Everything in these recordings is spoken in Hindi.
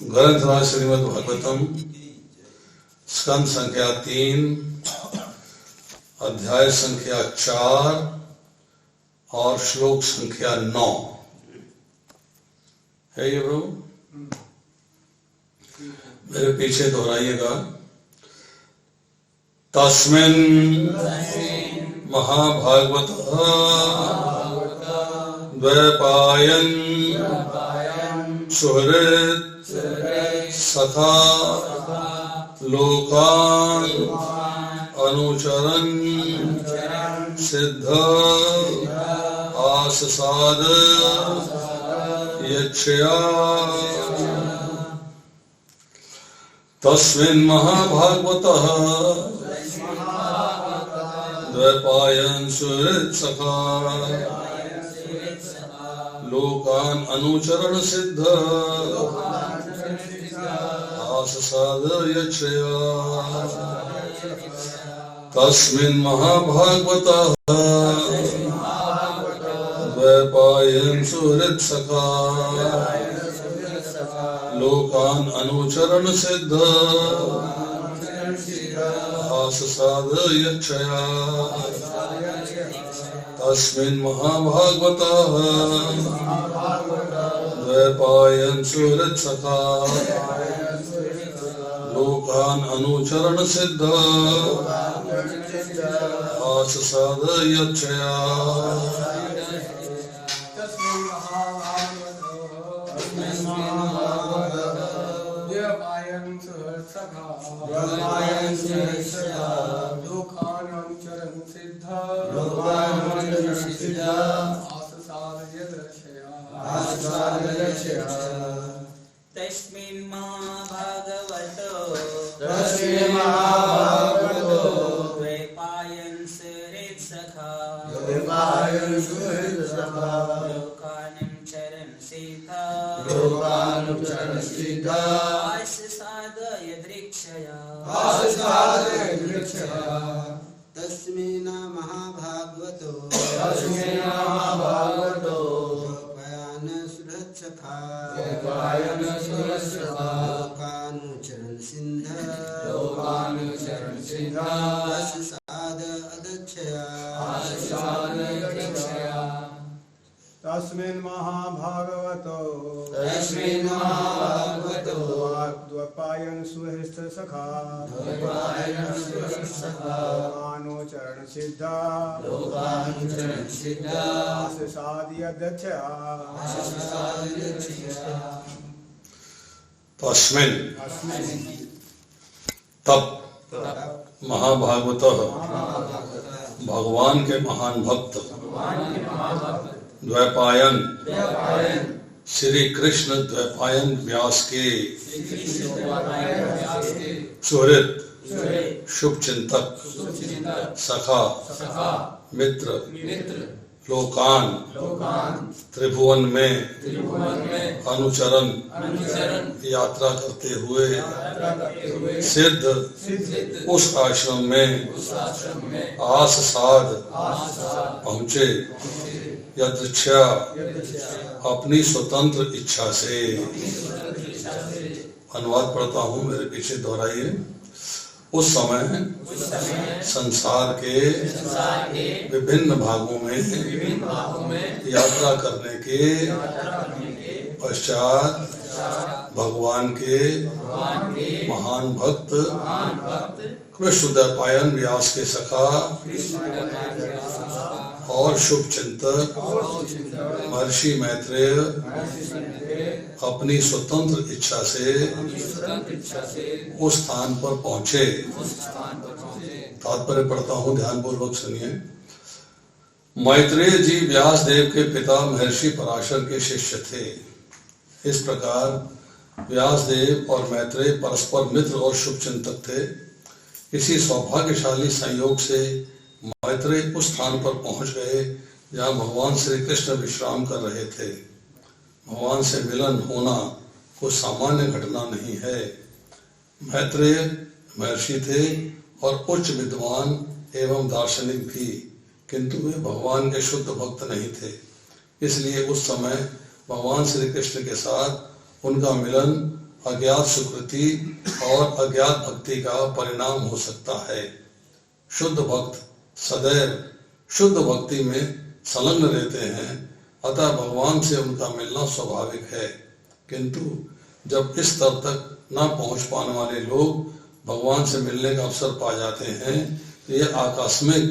ग्रंथराज श्रीमद् भागवतम स्कंद संख्या 3 अध्याय संख्या 4 और श्लोक संख्या 9 है ये प्रभु। मेरे पीछे दोहराइएगा। तस्मिन् महाभागवत द्वैपायन सुहृद सखा लोकान अनुचरन सिद्ध आससाद यच्छया। तस्मिन् महाभागवतः द्वैपायन सुहृद सखा लोकान अनुचरण सिद्ध आससाद यच्छया। तस्मिन् महाभागवतः द्वैपायन सुहृद सखा लोकान अनुचरण सिद्ध आससाद यच्छया। तस्मिन् महाभागवतः द्वैपायन सुहृद सखा लोकान अनुचरण सिद्ध आससाद यच्छया। तस्मिन् महाभागवतो द्वैपायन सुहृद सखा लोकानुचरण सिद्धा आससाद यदृक्षया। तस्मिन् महाभागवतो द्वैपायन सुहृद सखा लोकानुचरण सिद्ध आससाद यच्छया। तस्मिन् महाभागवतो द्वैपायन सुहृद सखा लोकानुचरण सिद्ध आससाद यच्छया। तस्मिन् तब महाभागवतः भगवान के महान भक्त द्वैपायन श्री कृष्ण द्वैपायन व्यास के सुहृद शुभ चिंतक सखा मित्र लोकान त्रिभुवन में अनुचरण यात्रा करते हुए सिद्ध उस आश्रम में आससाद पहुँचे यदृच्छया अपनी स्वतंत्र इच्छा से। अनुवाद पढ़ता हूँ, मेरे पीछे दोहराइए। उस समय संसार के विभिन्न भागों में यात्रा करने के पश्चात भगवान के महान भक्त कृष्ण द्वैपायन व्यास के सखा और शुभ चिंतक महर्षि मैत्रेय अपनी स्वतंत्र इच्छा से उस स्थान पर पहुंचे। तात्पर्य पढ़ता हूँ, ध्यान पूर्वक सुनिए। मैत्रेय जी व्यास देव के पिता महर्षि पराशर के शिष्य थे। इस प्रकार व्यास देव और मैत्रेय परस्पर मित्र और शुभ चिंतक थे। इसी सौभाग्यशाली संयोग से मैत्रेय उस स्थान पर पहुंच गए जहां भगवान श्री कृष्ण विश्राम कर रहे थे। भगवान से मिलन होना कोई सामान्य घटना नहीं है। मैत्रेय महर्षि थे और उच्च विद्वान एवं दार्शनिक भी, किंतु वे भगवान के शुद्ध भक्त नहीं थे। इसलिए उस समय भगवान श्री कृष्ण के साथ उनका मिलन अज्ञात सुकृति और अज्ञात भक्ति का परिणाम हो सकता है। शुद्ध भक्त सदैव शुद्ध भक्ति में संलग्न रहते हैं, अतः भगवान से उनका मिलना स्वाभाविक है। किंतु जब इस स्तर तक न पहुंच पाने वाले लोग भगवान से मिलने का अवसर पा जाते हैं, तो यह आकस्मिक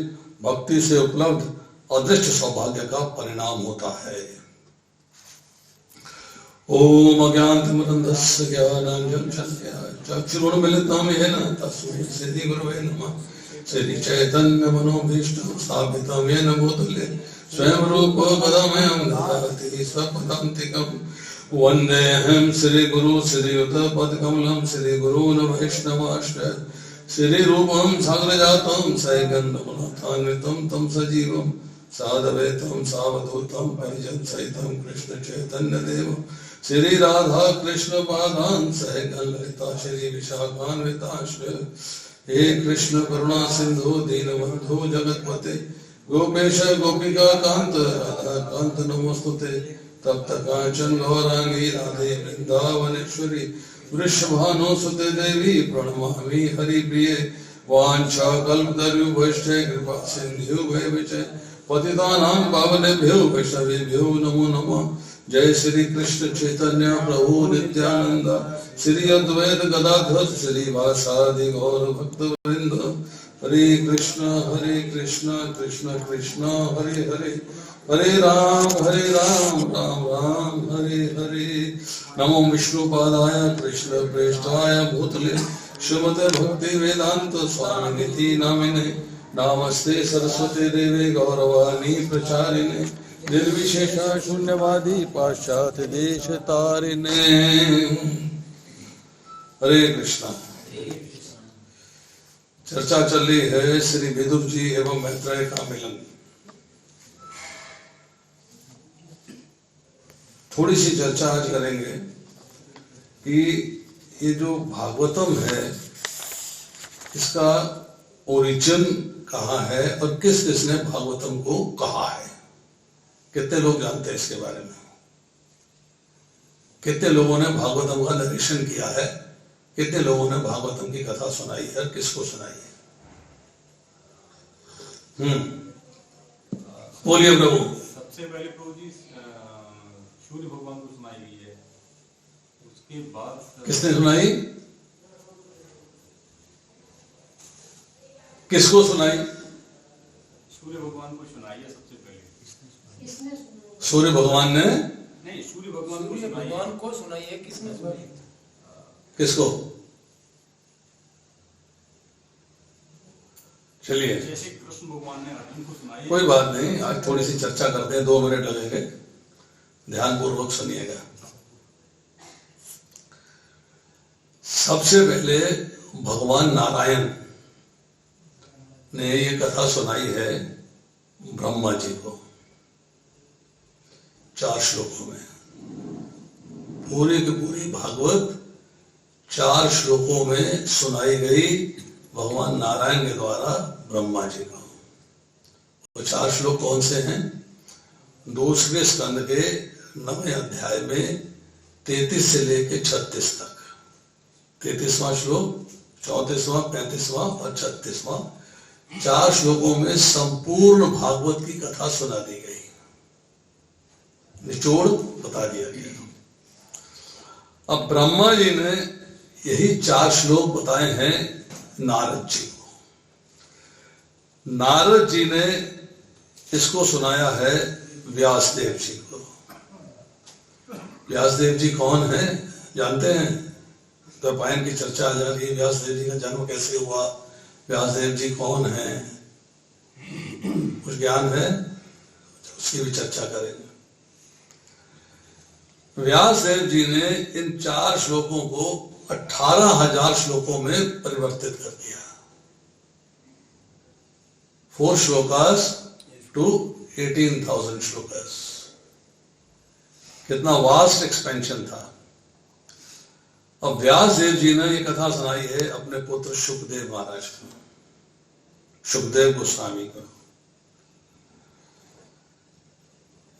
भक्ति से उपलब्ध अदृष्ट सौभाग्य का परिणाम होता है। ओम अज्ञानतिमिरन्धस्य ज्ञानाञ्जनशलाकया चक्षुरुन्मीलितं येन तस्मै श्रीगुरवे नमः। श्री चैतन्य मनोभीष्टं स्थापितं येन भूतले स्वयं रूप पदमयं ददाति स्वपदान्तिकं। वन्देऽहं श्रीगुरु श्रीयुतपदकमलं श्रीगुरून् वैष्णवाश्च श्रीरूपं साग्रजातं सैगन्धमनोथान्वितं तं सजीवं साधवेतं सावधूतं परिजनसहितं कृष्ण चैतन्यदेवं श्री राधा कृष्ण पादान् सहगणललिता श्री विशाखान्विताश्च। हे कृष्ण करुणा सिंधु दीनबन्धु जगत्पते गोपेश गोपिका कांत राधा कांत नमोस्तुते। तप्त कांचन गौरांगी राधे वृंदावनेश्वरी वृषभानुसुते देवी प्रणमामि हरिप्रिये। वाञ्छाकल्पतरुभ्यश्च कृपा सिन्धुभ्यश्च पतितानां पावनेभ्यो वैष्णवेभ्यो नमो नमः। जय श्री कृष्ण चैतन्य प्रभु नित्यानंद श्री अद्वैत गदाधर श्रीवासादि गौर भक्तवृंद। हरे कृष्ण कृष्ण कृष्ण हरे हरे, हरे राम राम राम हरे हरे। नमो विष्णुपादाय कृष्ण प्रेष्ठाय भूतले श्रीमते भक्ति वेदांत स्वामिनिति नामिने। नमस्ते सरस्वती देवे गौरवाणी प्रचारिणे निर्विशेषा शून्यवादी पाश्चात्य देश तारिणे। हरे कृष्णा। चर्चा चल रही है श्री विदुर जी एवं मैत्रेय का मिलन। थोड़ी सी चर्चा आज करेंगे कि ये जो भागवतम है इसका ओरिजिन कहाँ है और किस किसने भागवतम को कहा है। कितने लोग जानते हैं इसके बारे में? कितने लोगों ने भागवतम का नरेशन किया है? कितने लोगों ने भागवतम की कथा सुनाई है? किसको सुनाई है? बोलिए प्रभु। सबसे पहले प्रभु जी सूर्य भगवान को सुनाई गई है, उसके बाद किसने सुनाई? किसको सुनाई? सूर्य भगवान को सुनाई है सबसे पहले। सूर्य भगवान ने? नहीं, सूर्य भगवान को सुनाई है। किसने सुनाई? किसको? चलिए, जैसे कृष्ण भगवान ने अर्जुन को सुनाई है। कोई बात नहीं, आज थोड़ी सी चर्चा करते हैं, 2 मिनट लगेंगे, ध्यान पूर्वक सुनिएगा। सबसे पहले भगवान नारायण ने ये कथा सुनाई है ब्रह्मा जी को 4 श्लोकों में। पूरी की पूरी भागवत 4 श्लोकों में सुनाई गई भगवान नारायण के द्वारा ब्रह्मा जी को। वो 4 श्लोक कौन से हैं? दूसरे स्कंद के 9वें अध्याय में 33 से लेके 36 तक। 33वां श्लोक, 34वां, 35वां और 36वां 4 श्लोकों में संपूर्ण भागवत की कथा सुना दी गई, निचोड़ बता दिया गया। अब ब्रह्मा जी ने यही 4 श्लोक बताए हैं नारद जी को। नारद जी ने इसको सुनाया है व्यासदेव जी को। व्यासदेव जी कौन है जानते हैं? द्वैपायन की चर्चा आ जा रही है, व्यासदेव जी का जन्म कैसे हुआ, व्यासदेव जी कौन है, कुछ ज्ञान है? उसकी भी चर्चा करेंगे। व्यासदेव जी ने इन 4 श्लोकों को 18,000 श्लोकों में परिवर्तित कर दिया। 4 श्लोकास टू 18,000 श्लोकास। कितना वास्ट एक्सपेंशन था। अब व्यासदेव जी ने ये कथा सुनाई है अपने पुत्र शुकदेव महाराज को, शुकदेव गोस्वामी को।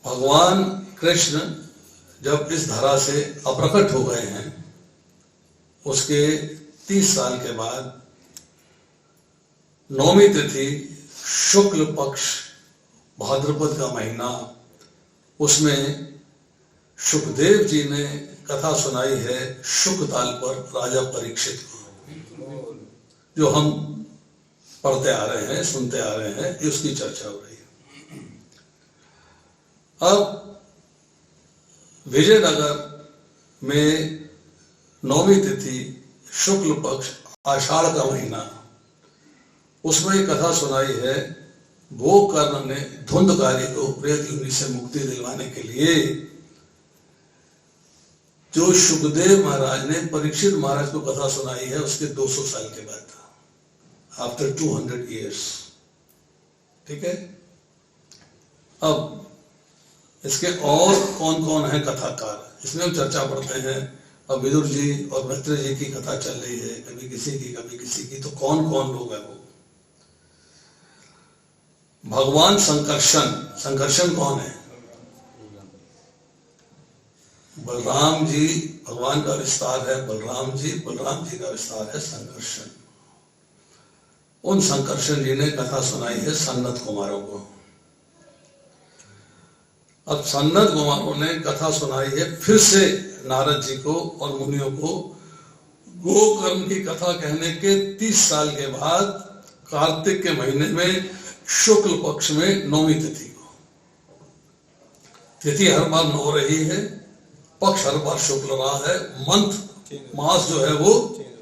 भगवान कृष्ण जब इस धरा से अप्रकट हो गए हैं उसके 30 साल के बाद 9वीं तिथि शुक्ल पक्ष भाद्रपद का महीना, उसमें शुकदेव जी ने कथा सुनाई है शुकताल पर राजा परीक्षित को, जो हम पढ़ते आ रहे हैं, सुनते आ रहे हैं, उसकी चर्चा हो रही है। अब विजयनगर में 9वीं तिथि शुक्ल पक्ष आषाढ़ का महीना, उसमें एक कथा सुनाई है। गोकर्ण ने धुंधकारी को प्रेत योनि से मुक्ति दिलवाने के लिए जो शुकदेव महाराज ने परीक्षित महाराज को कथा सुनाई है, उसके 200 साल के बाद था, आफ्टर 200 years। ठीक है। अब इसके और कौन कौन है कथाकार, इसमें हम चर्चा पढ़ते हैं। अब विदुर जी और मैत्रेय जी की कथा चल रही है, कभी किसी की कभी किसी की, तो कौन कौन लोग हैं वो? भगवान संकर्षण, संकर्षण कौन है? बलराम जी, भगवान का विस्तार है बलराम जी, बलराम जी का विस्तार है संकर्षण। उन संकर्षण जी ने कथा सुनाई है सन्नत कुमारों को। अब सन्नत कुमारों ने कथा सुनाई है फिर से नारद जी को और मुनियों को, गोकर्ण की कथा कहने के 30 साल के बाद कार्तिक के महीने में शुक्ल पक्ष में 9वीं तिथि को। तिथि हर बार 9 रही है, पक्ष हर बार शुक्ल रहा है, मंथ मास जो है वो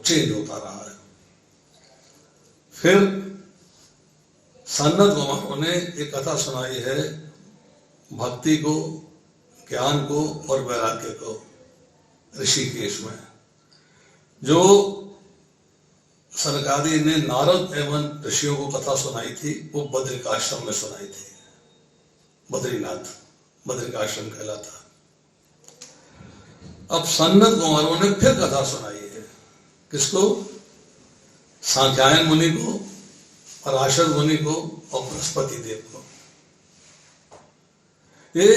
चेंज होता रहा है। फिर सन्नत कुमारों ने एक कथा सुनाई है भक्ति को, ज्ञान को और वैराग्य को ऋषिकेश में, जो सनकादि ने नारद एवं ऋषियों को कथा सुनाई थी, वो बद्रिकाश्रम में सुनाई थी। बद्रीनाथ बद्रिकाश्रम कहलाता। अब सन्नत कुमारों ने फिर कथा सुनाई है, किसको? सांख्यायन मुनि को, पराशर मुनि को और बृहस्पति देव को। ये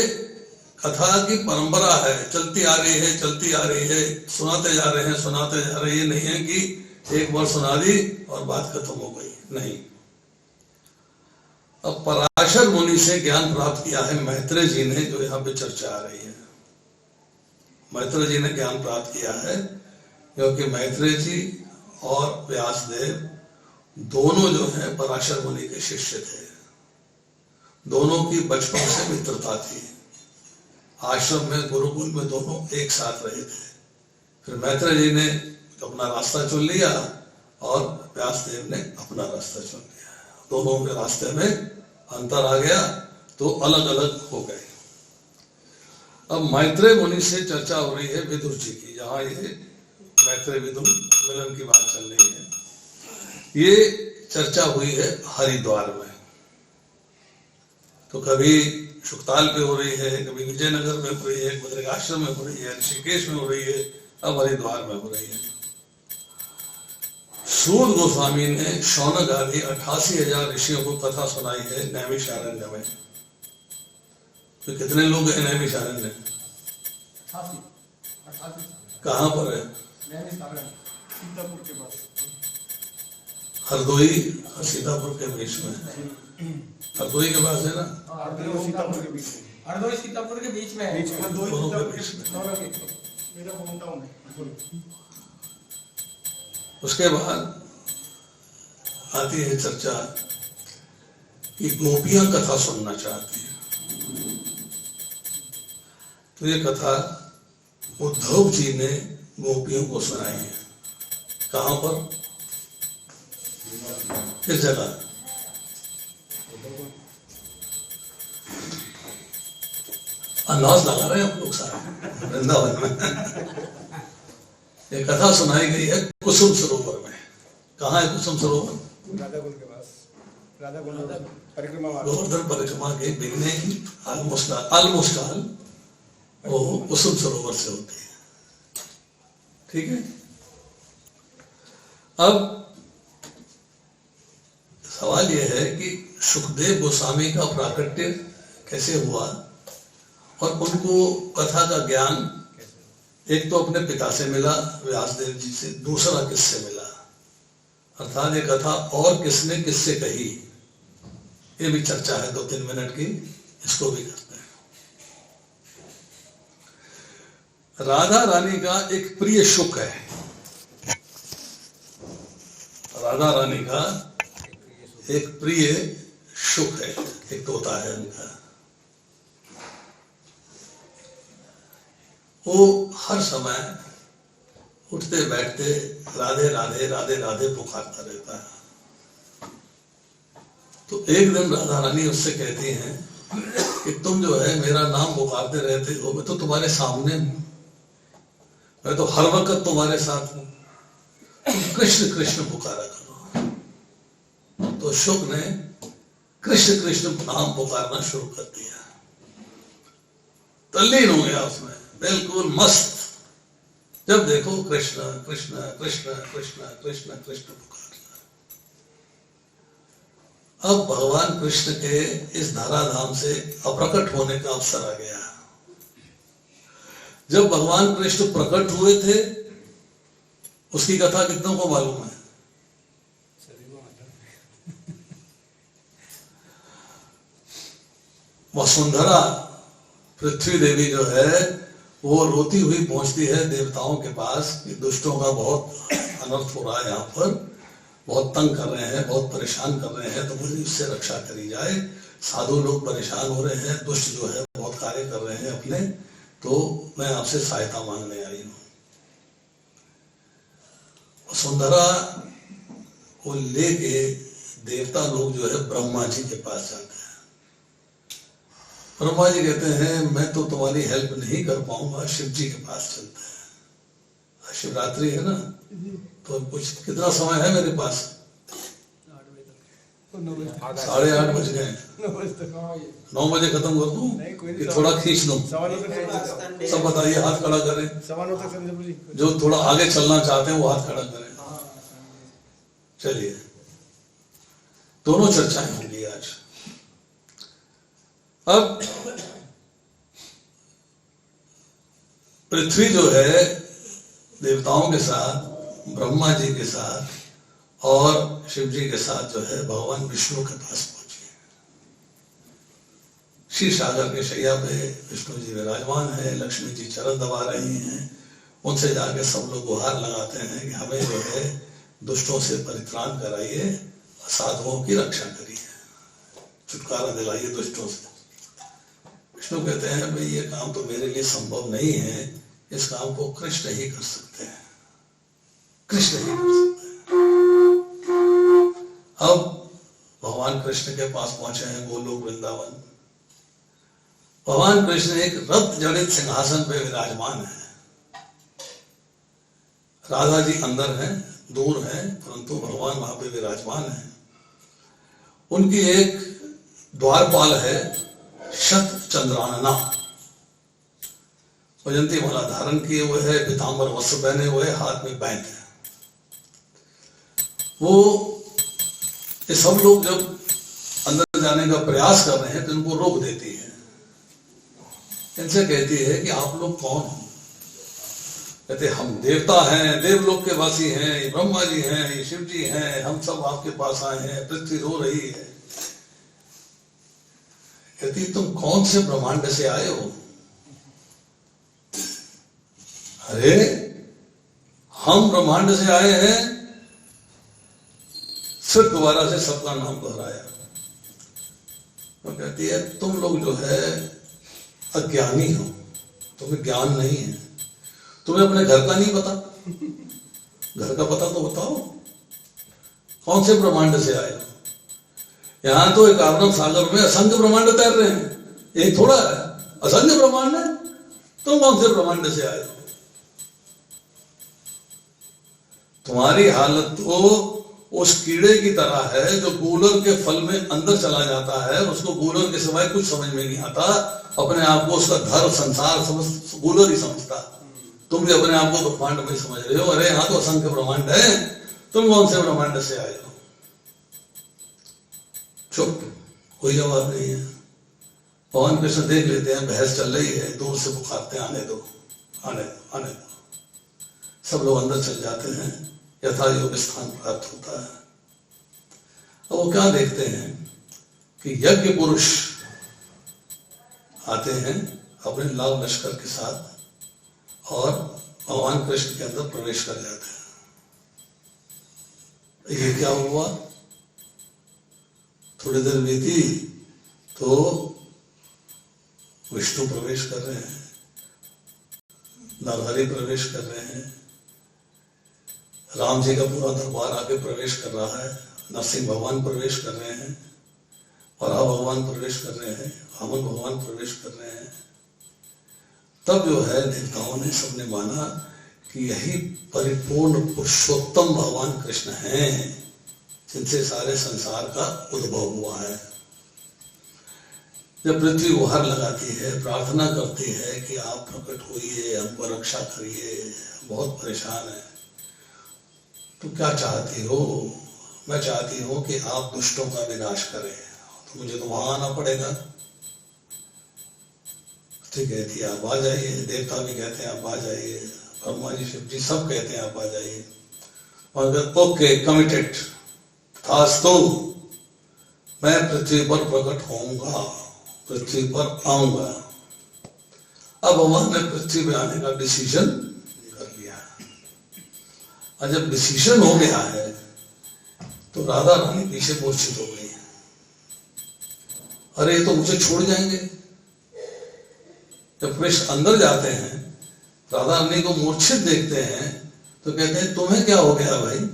कथा की परंपरा है, चलती आ रही है, चलती आ रही है, सुनाते जा रहे हैं, सुनाते जा रहे हैं। ये नहीं है कि एक बार सुना दी और बात खत्म हो गई, नहीं। अब पराशर मुनि से ज्ञान प्राप्त किया है मैत्रेय जी ने, जो यहाँ पे चर्चा आ रही है। मैत्रेय जी ने ज्ञान प्राप्त किया है क्योंकि मैत्रेय जी और व्यासदेव दोनों जो है पराशर मुनि के शिष्य थे। दोनों की बचपन से मित्रता थी, आश्रम में गुरुकुल में दोनों एक साथ रहे थे। फिर मैत्रेय जी ने अपना रास्ता चुन लिया और व्यासदेव ने अपना रास्ता चुन लिया। दोनों के रास्ते में अंतर आ गया तो अलग अलग हो गए। अब मैत्रेय मुनि से चर्चा हो रही है विदुर जी की, जहां ये मैत्रेय विदुर मिलन की बात चल रही है। ये चर्चा हुई है हरिद्वार में, तो कभी शुकताल पे हो रही है, कभी विजयनगर में हो रही है, बद्रिकाश्रम में हो रही है, ऋषिकेश में हो रही है, अब हरिद्वार में हो रही है। सूत गोस्वामी ने शौनक आदि 88,000 ऋषियों को कथा सुनाई है नैमिषारण्य में। तो कितने लोग हैं नैमिषारण्य? 88 कहाँ पर है? सीतापुर के पास, हरदोई और सीतापुर के बीच में। हरदोई के पास है ना? हरदोई सीतापुर के बीच में, हरदोई सीतापुर के बीच में है। हरदोई दोनों के सीतापुर बीच में। दोनों के मेरा होम टाउन है। उसके बाद आती है चर्चा कि गोपियां कथा सुनना चाहती हैं। तो ये कथा उद्धव जी ने गोपियों को सुनाई है। कहां पर, किस जगह? अंदाज लगा रहे हैं हम लोग सारे वृंदावन में। ये कथा सुनाई गई है कुसुम सरोवर में। कहाँ है कुसुम सरोवर? राधा कुंड के पास, राधा कुंड परिक्रमा मार्ग। गोवर्धन परिक्रमा के बिगने की ऑलमोस्ट ऑल वो कुसुम सरोवर से होती है। ठीक है। अब सवाल यह है कि सुखदेव गोस्वामी का प्राकट्य कैसे हुआ और उनको कथा का ज्ञान एक तो अपने पिता से मिला व्यासदेव जी से, दूसरा किससे मिला, अर्थात ये कथा और किसने किससे कही, ये भी चर्चा है 2-3 मिनट की, इसको भी करते हैं। राधा रानी का एक प्रिय शुक है, राधा रानी का एक प्रिय शुक है, एक तोता है उनका। वो हर समय उठते बैठते राधे राधे राधे राधे पुकारता रहता है। तो एक दिन राधा रानी उससे कहती हैं कि तुम जो है मेरा नाम पुकारते रहते हो, मैं तो तुम्हारे सामने हूं, मैं तो हर वक्त तुम्हारे साथ हूं, तुम कृष्ण कृष्ण पुकारा करो। तो शुक ने कृष्ण कृष्ण नाम पुकारना शुरू कर दिया, तल्लीन हो गया उसमें, बिल्कुल मस्त। जब देखो कृष्ण कृष्ण कृष्ण कृष्ण कृष्ण कृष्ण पुकारना। अब भगवान कृष्ण के इस धराधाम से अप्रकट होने का अवसर आ गया। जब भगवान कृष्ण प्रकट हुए थे, उसकी कथा कितनों को मालूम है? वसुंधरा पृथ्वी देवी जो है वो रोती हुई पहुंचती है देवताओं के पास कि दुष्टों का बहुत अनर्थ हो रहा है, यहाँ पर बहुत तंग कर रहे हैं, बहुत परेशान कर रहे हैं, तो मुझे इससे रक्षा करी जाए। साधु लोग परेशान हो रहे हैं, दुष्ट जो है बहुत कार्य कर रहे हैं अपने, तो मैं आपसे सहायता मांगने आई हूँ। वसुंधरा को लेके देवता लोग जो है ब्रह्मा जी के पास जाते हैं। ब्रह्मा जी कहते हैं मैं तो तुम्हारी हेल्प नहीं कर पाऊंगा, शिव जी के पास चलते हैं। शिवरात्रि है ना, तो कुछ कितना समय है मेरे पास? 8:30 बज गए, 9 बजे खत्म कर दूं कि थोड़ा खींच दूं? सब बताइए, हाथ खड़ा करें। जो थोड़ा आगे चलना चाहते हैं वो हाथ खड़ा करें। चलिए, दोनों चर्चाएं होंगी आज। अब पृथ्वी जो है देवताओं के साथ, ब्रह्मा जी के साथ और शिव जी के साथ जो है भगवान विष्णु के पास पहुंची। क्षीर सागर के शैया पे विष्णु जी विराजमान है, लक्ष्मी जी चरण दबा रही हैं। उनसे जाके सब लोग गुहार लगाते हैं कि हमें जो है दुष्टों से परित्राण कराइए, साधुओं की रक्षा करिए, छुटकारा दिलाइए दुष्टों से। विष्णु कहते हैं भाई ये काम तो मेरे लिए संभव नहीं है, इस काम को कृष्ण ही कर सकते हैं, कृष्ण ही कर सकते हैं। अब भगवान कृष्ण के पास पहुंचे हैं गोलोक वृंदावन। भगवान कृष्ण एक रत्न जड़ित सिंहासन पे विराजमान है। राधा जी अंदर हैं, दूर हैं, परंतु भगवान वहां पे विराजमान है। उनकी एक द्वारपाल है शत चंद्रानना, वजंती माला धारण किए हुए है, पीतांबर वस्त्र पहने हुए, हाथ में बैंक है। वो ये सब लोग जब अंदर जाने का प्रयास कर रहे हैं तो इनको रोक देती है। इनसे कहती है कि आप लोग कौन हो? कहते हम देवता हैं, देवलोक के वासी हैं, ये ब्रह्मा जी हैं, ये शिव जी हैं, हम सब आपके पास आए हैं, पृथ्वी रो रही है। कहती तुम कौन से ब्रह्मांड से आए हो? अरे हम ब्रह्मांड से आए हैं। फिर दोबारा से सबका नाम दोहराया। तो कहती है तुम लोग जो है अज्ञानी हो, तुम्हें ज्ञान नहीं है, तुम्हें अपने घर का नहीं पता, घर का पता तो बताओ, कौन से ब्रह्मांड से आए हो? यहां तो एक अरब सागर में असंख्य ब्रह्मांड तैर रहे हैं, एक थोड़ा है, असंख्य ब्रह्मांड है। तुम कौन से ब्रह्मांड से आए हो? तुम्हारी हालत तो उस कीड़े की तरह है जो गूलर के फल में अंदर चला जाता है, उसको गूलर के सिवाय कुछ समझ में नहीं आता, अपने आप को उसका घर संसार गूलर ही समझता। तुम भी अपने आप को ब्रह्मांड में समझ रहे हो। अरे यहाँ तो असंख्य ब्रह्मांड है, तुम कौन से ब्रह्मांड से आए हो? चुप, कोई जवाब नहीं है। भगवान कृष्ण देख लेते हैं बहस चल रही है, दूर से पुकारते आने दो, आने आने सब लोग अंदर चल जाते हैं, यथा योग स्थान प्राप्त होता है। अब वो क्या देखते हैं कि यज्ञ पुरुष आते हैं अपने लाल लश्कर के साथ और भगवान कृष्ण के अंदर प्रवेश कर जाते हैं। ये क्या हुआ, थोड़ी देर बीती तो विष्णु प्रवेश कर रहे हैं, नरहरि प्रवेश कर रहे हैं, राम जी का पूरा दरबार आके प्रवेश कर रहा है, नरसिंह भगवान प्रवेश कर रहे हैं, वराह भगवान प्रवेश कर रहे हैं, वामन भगवान प्रवेश कर रहे हैं। तब जो है देवताओं ने सबने माना कि यही परिपूर्ण पुरुषोत्तम भगवान कृष्ण हैं जिनसे सारे संसार का उद्भव हुआ है। जब पृथ्वी गुहार लगाती है, प्रार्थना करती है कि आप प्रकट होइए, हमको रक्षा करिए, बहुत परेशान है, तो क्या चाहती हो? मैं चाहती हूं कि आप दुष्टों का विनाश करें, तो मुझे तो वहां आना पड़ेगा। ठीक है थी, आप आ जाइए। देवता भी कहते हैं आप आ जाइए, ब्रह्मा जी शिव जी सब कहते हैं आप आ जाइए। और ओके कमिटेड तो मैं पृथ्वी पर प्रकट होऊंगा, पृथ्वी पर आऊंगा। अब भगवान ने पृथ्वी पे आने का डिसीजन कर लिया, और जब डिसीजन हो गया है तो राधा रानी पीछे मूर्छित हो गई। अरे ये तो मुझे छोड़ जाएंगे। जब कृष्ण अंदर जाते हैं, राधा रानी को मूर्छित देखते हैं, तो कहते हैं तुम्हें क्या हो गया भाई?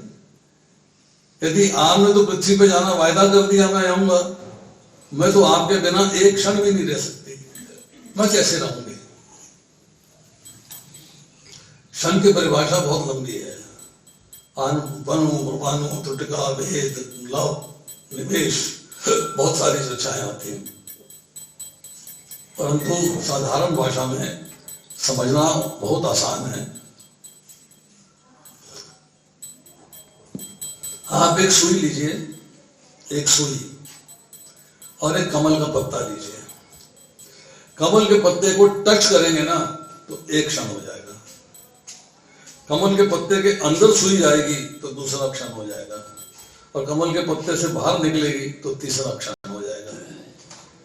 यदि आपने तो पृथ्वी पे जाना वायदा कर दिया मैं आऊंगा, मैं तो आपके बिना एक क्षण भी नहीं रह सकती, मैं कैसे रहूंगी? क्षण की परिभाषा बहुत लंबी है। बनु त्रुटिका भेद लव निवेश, बहुत सारी चर्चाएं आती हैं, परंतु साधारण भाषा में समझना बहुत आसान है। आप एक सुई लीजिए, एक सुई और एक कमल का पत्ता लीजिए। कमल के पत्ते को टच करेंगे ना तो एक क्षण हो जाएगा, कमल के पत्ते के अंदर सुई जाएगी तो दूसरा क्षण हो जाएगा, और कमल के पत्ते से बाहर निकलेगी तो तीसरा क्षण हो जाएगा।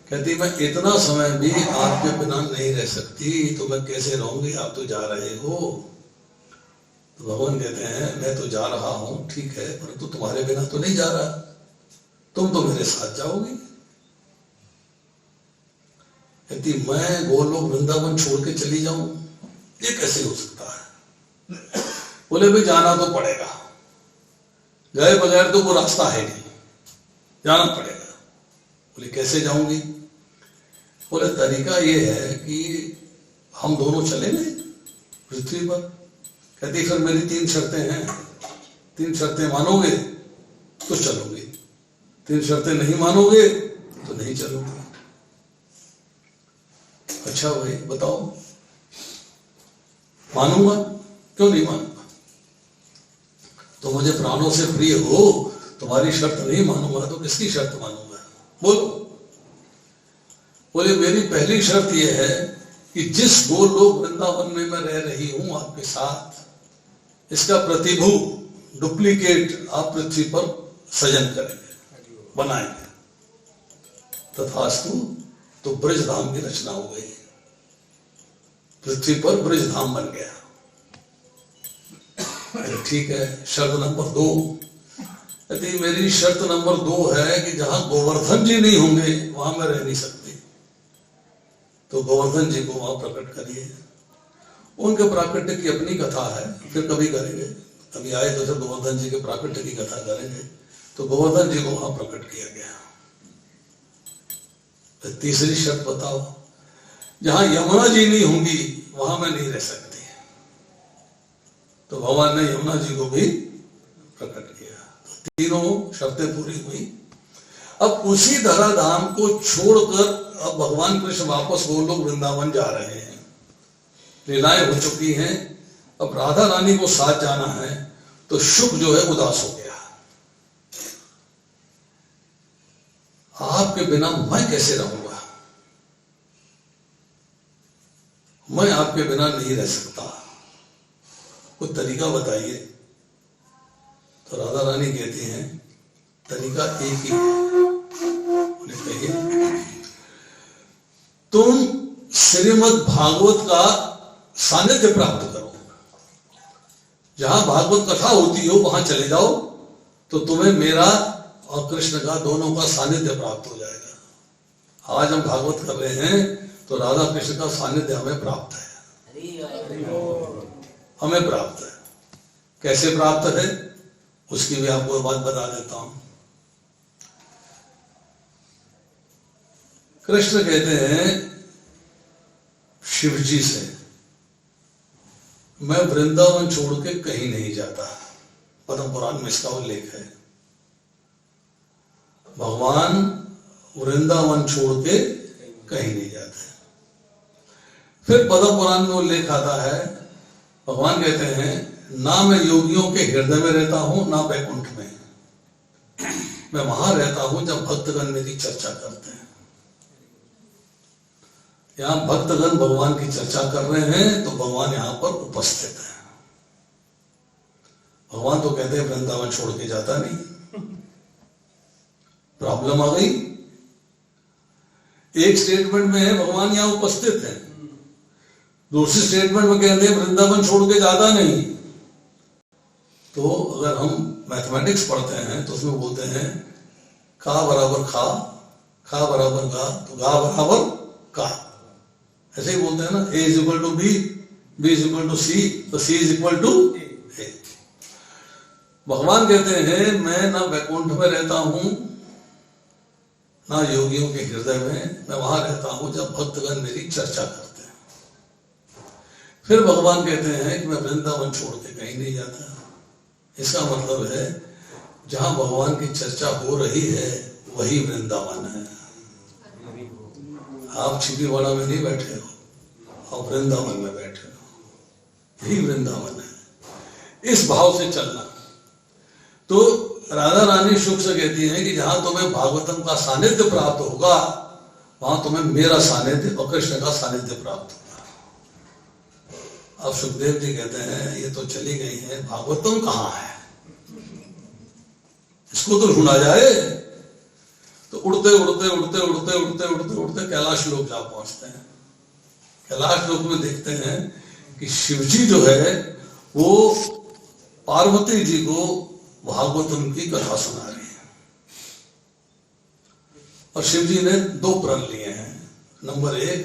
कहती मैं इतना समय भी आपके बिना नहीं रह सकती, तो मैं कैसे रहूंगी? आप तो जा रहे हो। तो भगवान कहते हैं मैं तो जा रहा हूं, ठीक है, परंतु तुम्हारे बिना तो नहीं जा रहा, तुम तो मेरे साथ जाओगी। कहती मैं गोलोक वृंदावन छोड़ के चली जाऊं, ये कैसे हो सकता है? बोले भी जाना तो पड़ेगा, गए बगैर तो वो रास्ता है नहीं, जाना पड़ेगा। बोले कैसे जाऊंगी? बोले तरीका ये है कि हम दोनों चलेंगे पृथ्वी पर। कहती फिर मेरी 3 शर्तें हैं, 3 शर्तें मानोगे तो चलोगे, 3 शर्तें नहीं मानोगे तो नहीं चलोगे। अच्छा भाई बताओ, मानूंगा, क्यों नहीं मानूंगा? तो मुझे प्राणों से प्रिय हो, तुम्हारी शर्त नहीं मानूंगा तो किसकी शर्त मानूंगा? बोलो। बोले मेरी पहली शर्त यह है कि जिस गोलोक वृंदावन में मैं रह रही हूं आपके साथ, इसका प्रतिभू डुप्लीकेट आप पृथ्वी पर सृजन करेंगे, बनाएंगे। तथास्तु, तो ब्रजधाम की रचना हो गई, पृथ्वी पर ब्रजधाम बन गया। ठीक है, शर्त नंबर 2। यदि मेरी शर्त नंबर 2 है कि जहां गोवर्धन जी नहीं होंगे वहां मैं रह नहीं सकती, तो गोवर्धन जी को वहां प्रकट करिए। उनके प्राकट्य की अपनी कथा है, फिर कभी करेंगे, कभी आए तो फिर गोवर्धन जी के प्राकट्य की कथा करेंगे। तो गोवर्धन जी को वहां प्रकट किया गया। फिर तीसरी शर्त बताओ, जहां यमुना जी नहीं होंगी वहां मैं नहीं रह सकती, तो भगवान ने यमुना जी को भी प्रकट किया। तो तीनों शर्तें पूरी हुई। अब उसी धराधाम को छोड़कर अब भगवान कृष्ण वापस गोलोक वृंदावन जा रहे हैं, लीलाएं हो चुकी हैं, अब राधा रानी को साथ जाना है, तो शुक जो है उदास हो गया। आपके बिना मैं कैसे रहूंगा? मैं आपके बिना नहीं रह सकता, कोई तरीका बताइए। तो राधा रानी कहती हैं तरीका एक ही है। उन्हें कहिए तुम श्रीमद् भागवत का सानिध्य प्राप्त करो, जहां भागवत कथा होती हो वहां चले जाओ, तो तुम्हें मेरा और कृष्ण का दोनों का सानिध्य प्राप्त हो जाएगा। आज हम भागवत कर रहे हैं तो राधा कृष्ण का सानिध्य हमें प्राप्त है, हमें प्राप्त है। कैसे प्राप्त है उसकी भी आपको बात बता देता हूं। कृष्ण कहते हैं शिव जी से, मैं वृंदावन छोड़ के कहीं नहीं जाता। पद्म पुराण में इसका उल्लेख है। भगवान वृंदावन छोड़ के कहीं नहीं जाते। फिर पद्म पुराण में उल्लेख आता है, भगवान कहते हैं ना मैं योगियों के हृदय में रहता हूं ना वैकुंठ में, मैं वहां रहता हूं जब भक्तगण मेरी चर्चा करते हैं। यहां भक्तगण भगवान की चर्चा कर रहे हैं तो भगवान यहां पर उपस्थित है। भगवान तो कहते हैं वृंदावन छोड़ के जाता नहीं। प्रॉब्लम आ गई। एक स्टेटमेंट में है भगवान यहां उपस्थित है, दूसरी स्टेटमेंट में कहते हैं वृंदावन छोड़ के जाता नहीं। तो अगर हम मैथमेटिक्स पढ़ते हैं तो उसमें बोलते हैं का बराबर खा, खा बराबर गा, तो गा बराबर का, ऐसे ही बोलते हैं ना। A is equal to B, B is equal to C, तो C is equal to A. भगवान कहते हैं मैं ना वैकुंठ में रहता हूं ना योगियों के हृदय में, मैं वहां रहता हूं जब भक्तगण मेरी चर्चा करते हैं। फिर भगवान कहते हैं कि मैं वृंदावन छोड़ के कहीं नहीं जाता। इसका मतलब है जहां भगवान की चर्चा हो रही है वही वृंदावन है। आप छिपीवाड़ा में नहीं बैठे हो, आप वृंदावन में बैठे हो, यही वृंदावन है। इस भाव से चलना। तो राधा रानी शुभ से कहती हैं कि जहां तुम्हें भागवतम का सानिध्य प्राप्त होगा वहां तुम्हें मेरा सानिध्य और कृष्ण का सानिध्य प्राप्त होगा। अब सुखदेव जी कहते हैं ये तो चली गई है, भागवतम कहां है, इसको तो ढूंढा जाए। तो उड़ते उड़ते उड़ते उड़ते उड़ते उड़ते उड़ते कैलाश लोक जा पहुंचते हैं। कैलाश लोक में देखते हैं कि शिव जी जो है वो पार्वती जी को भागवतम की कथा सुना रही है। और शिव जी ने दो प्रण लिए हैं। नंबर एक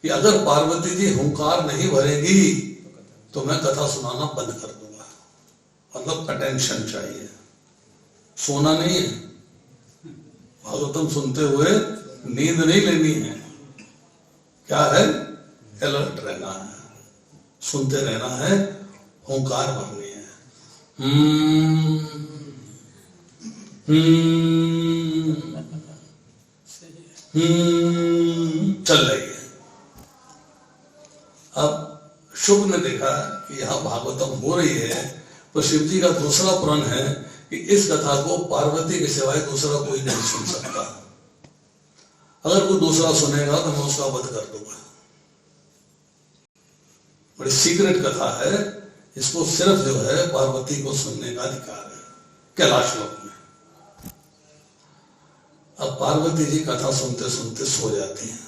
कि अगर पार्वती जी हुंकार नहीं भरेगी तो मैं कथा सुनाना बंद कर दूंगा। मतलब अटेंशन चाहिए, सोना नहीं है। भागवतम सुनते हुए नींद नहीं लेनी है, क्या है, अलर्ट रहना है, सुनते रहना है, हुंकार भरनी है। चल रही है। अब शुभ ने देखा कि यहां भागवतम हो रही है तो शिव जी का दूसरा प्रण है कि इस कथा को पार्वती के सिवाय दूसरा कोई नहीं सुन सकता। अगर कोई दूसरा सुनेगा तो मैं उसका वध कर दूंगा। बड़ी सीक्रेट कथा है, इसको सिर्फ जो है पार्वती को सुनने का अधिकार है कैलाश लोक में। अब पार्वती जी कथा सुनते सुनते सो जाती हैं।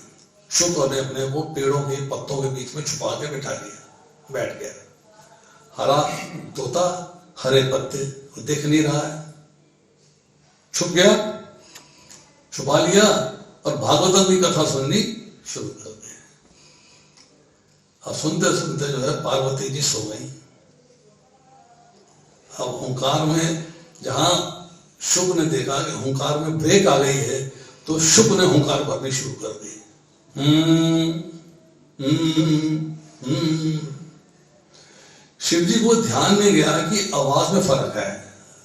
शुक्र ने अपने वो पेड़ों के पत्तों के बीच में छुपा के बिठा लिया, बैठ गया। हरा तोता, हरे पत्ते, वो देख नहीं रहा है, छुप गया, छुपा लिया और भागवतम की कथा सुननी शुरू कर दी। अब सुनते सुनते जो है पार्वती जी सो गई। अब हुंकार में जहां शुभ ने देखा कि हुंकार में ब्रेक आ गई है तो शुभ ने हुंकार भरनी शुरू कर दी। शिव जी को ध्यान नहीं गया कि आवाज में फर्क है,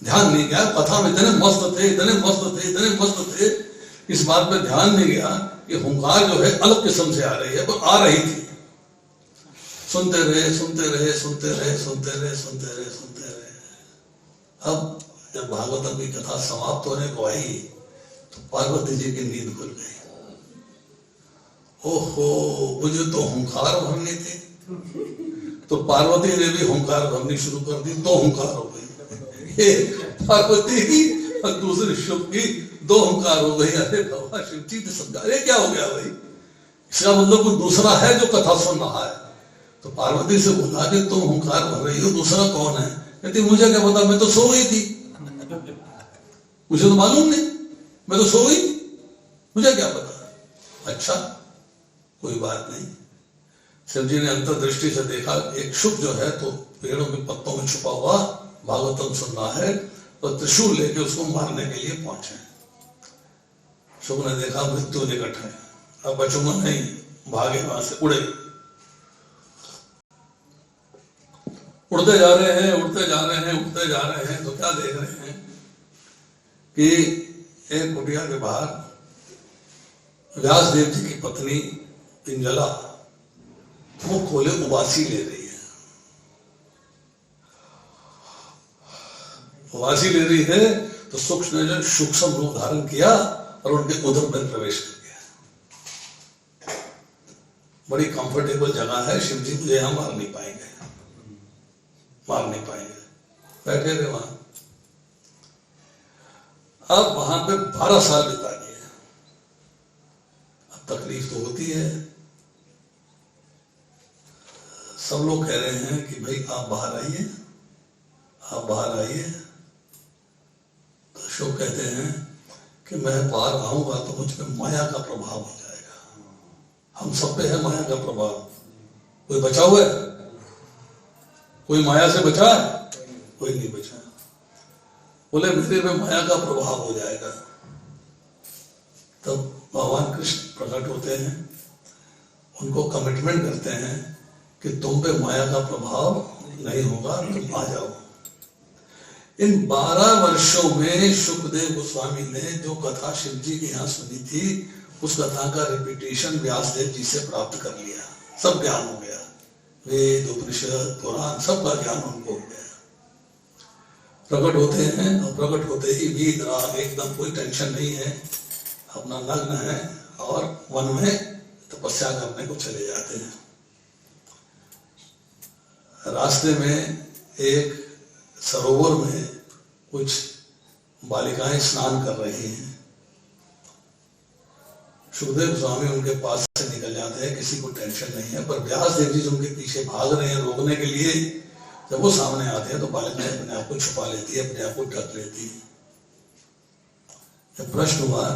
ध्यान नहीं गया। कथा में इतने मस्त थे, इतने मस्त थे, इतने मस्त थे, इस बात पे ध्यान नहीं गया कि हुंकार जो है अलग किस्म से आ रही है, पर आ रही थी। सुनते रहे सुनते रहे सुनते रहे सुनते रहे सुनते रहे सुनते रहे। अब जब भागवतम की कथा समाप्त होने को आई तो पार्वती जी की नींद खुल गई। ओहो, मुझे तो हुंकार भरने थे। तो पार्वती ने भी हुंकार भरनी शुरू कर दी, दो हुंकार हो गई। एक पार्वती की और दूसरी शिव की, दो हुंकार हो गई। अरे भगवान शिव जी ने समझा, अरे क्या हो गया भाई, इसका मतलब कोई दूसरा है जो कथा सुन रहा है। तो पार्वती से बोला कि तुम हुंकार भर रही हो, दूसरा कौन है? कहती मुझे क्या पता, मैं तो सो गई थी, मुझे तो मालूम नहीं, मैं तो सो गई, मुझे क्या पता। अच्छा कोई बात नहीं। शिव जी ने अंतर्दृष्टि से देखा, एक शुक जो है तो पेड़ों के पत्तों में छुपा हुआ भागवतम सुन रहा है, तो त्रिशूल लेके उसको मारने के लिए पहुंचे। शुक ने देखा मृत्यु निकट है, अब बचूंगा नहीं, भागे वहां से, उड़े, उड़ते जा रहे हैं, उड़ते जा रहे हैं, उड़ते जा रहे हैं। तो क्या देख रहे हैं कि एक कुटिया के बाहर व्यास देव जी की पत्नी पिंजला वो खोले उबासी ले रही है। उबासी ले रही है तो सूक्ष्म ने जो सूक्ष्म रूप धारण किया और उनके उदर में प्रवेश कर गया। बड़ी कंफर्टेबल जगह है, शिव जी मुझे यहां मार नहीं पाएंगे, मार नहीं पाएंगे, बैठे रहे वहां। अब वहां पे 12 साल बिता दिए। अब तकलीफ तो होती है, सब लोग कह रहे हैं कि भाई आप बाहर आइए, आप बाहर आइए। तो शिव कहते हैं कि मैं बाहर आऊंगा तो मुझ पे माया का प्रभाव हो जाएगा। हम सब पे है माया का प्रभाव, कोई बचा हुआ है? कोई माया से बचा है? कोई नहीं बचा। बोले मेरे में माया का प्रभाव हो जाएगा। तब भगवान कृष्ण प्रकट होते हैं, उनको कमिटमेंट करते हैं कि तुम पे माया का प्रभाव नहीं होगा, तुम आ जाओ। इन 12 वर्षों में सुखदेव गोस्वामी ने जो कथा शिव जी के यहाँ सुनी थी, उस कथा का रिपीटेशन व्यासदेव जी से प्राप्त कर लिया, सब ज्ञान हो गया, वेद उपनिषद पुराण सब का ज्ञान उनको हो गया। प्रकट होते हैं और प्रकट होते ही वीत राग एकदम कोई टेंशन नहीं है, अपना नग्न है और वन में तपस्या करने को चले जाते हैं। रास्ते में एक सरोवर में कुछ बालिकाएं स्नान कर रही हैं। सुखदेव स्वामी उनके पास से निकल जाते हैं, किसी को टेंशन नहीं है, पर व्यास देव जी उनके पीछे भाग रहे हैं रोकने के लिए। जब वो सामने आते हैं तो बालिकाएं अपने आप को छुपा लेती है, अपने आप को ढक लेती है। जब प्रश्न हुआ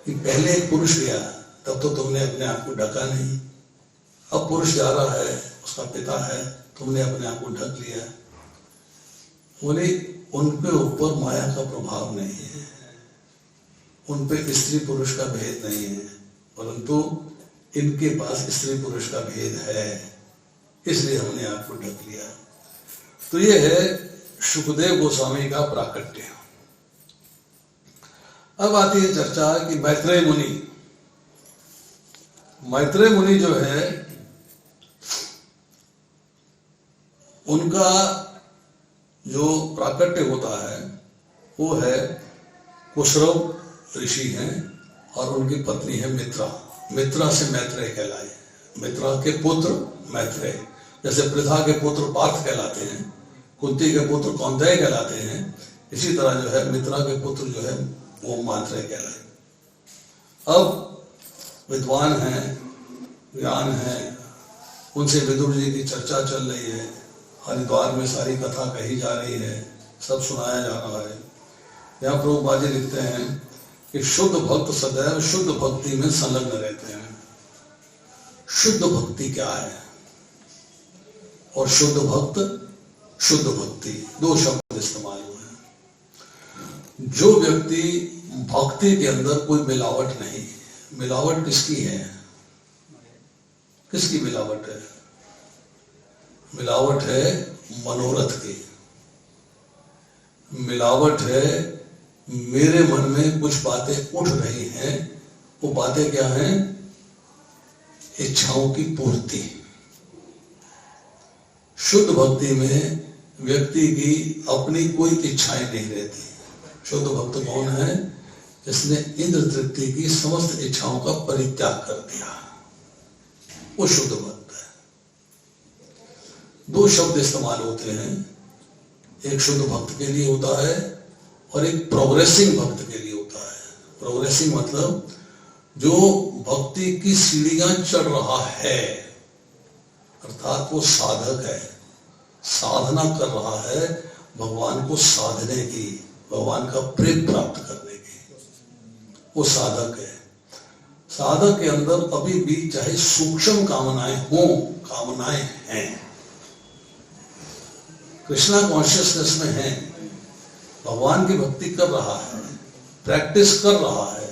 कि पहले एक पुरुष गया तब तो तुमने अपने आप को ढका नहीं, अब पुरुष जा रहा है, उसका पिता है, तुमने अपने आप को ढक लिया। बोले उनके ऊपर माया का प्रभाव नहीं है, उन पे स्त्री पुरुष का भेद नहीं है, परंतु इनके पास स्त्री पुरुष का भेद है, इसलिए हमने आपको ढक लिया। तो ये है सुखदेव गोस्वामी का प्राकट्य। अब आती है चर्चा कि मैत्रेय मुनि, मैत्रेय मुनि जो है उनका जो प्राकट्य होता है वो है कुशरव ऋषि हैं और उनकी पत्नी है मित्रा। मित्रा से मैत्रेय कहलाए, मित्रा के पुत्र मैत्रेय। जैसे पृथा के पुत्र पार्थ कहलाते हैं, कुंती के पुत्र कौंतेय कहलाते हैं, इसी तरह जो है मित्रा के पुत्र जो है वो मैत्रेय कहलाए। अब विद्वान हैं, ज्ञान है, उनसे विदुर जी की चर्चा चल रही है, हरिद्वार में सारी कथा कही जा रही है, सब सुनाया जा रहा है। यहाँ प्रभुपाद जी लिखते हैं कि शुद्ध भक्त सदैव शुद्ध भक्ति में संलग्न रहते हैं। शुद्ध भक्ति क्या है और शुद्ध भक्त, शुद्ध भक्ति, दो शब्द इस्तेमाल हुए हैं। जो व्यक्ति भक्ति के अंदर कोई मिलावट नहीं, मिलावट किसकी है? किसकी मिलावट है? मिलावट है मनोरथ की, मिलावट है मेरे मन में कुछ बातें उठ रही हैं। वो बातें क्या हैं? इच्छाओं की पूर्ति। शुद्ध भक्ति में व्यक्ति की अपनी कोई इच्छाएं नहीं रहती। शुद्ध भक्त कौन है? जिसने इंद्र तृप्ति की समस्त इच्छाओं का परित्याग कर दिया। वो शुद्ध भक्त है। दो शब्द इस्तेमाल होते हैं, एक शुद्ध भक्त के लिए होता है और एक प्रोग्रेसिंग भक्त के लिए होता है। प्रोग्रेसिंग मतलब जो भक्ति की सीढ़ियां चढ़ रहा है, अर्थात वो साधक है, साधना कर रहा है भगवान को साधने की, भगवान का प्रेम प्राप्त करने की, वो साधक है। साधक के अंदर अभी भी चाहे सूक्ष्म कामनाएं हो, कामनाएं हैं, कृष्णा कॉन्शियसनेस में है, भगवान की भक्ति कर रहा है, प्रैक्टिस कर रहा है,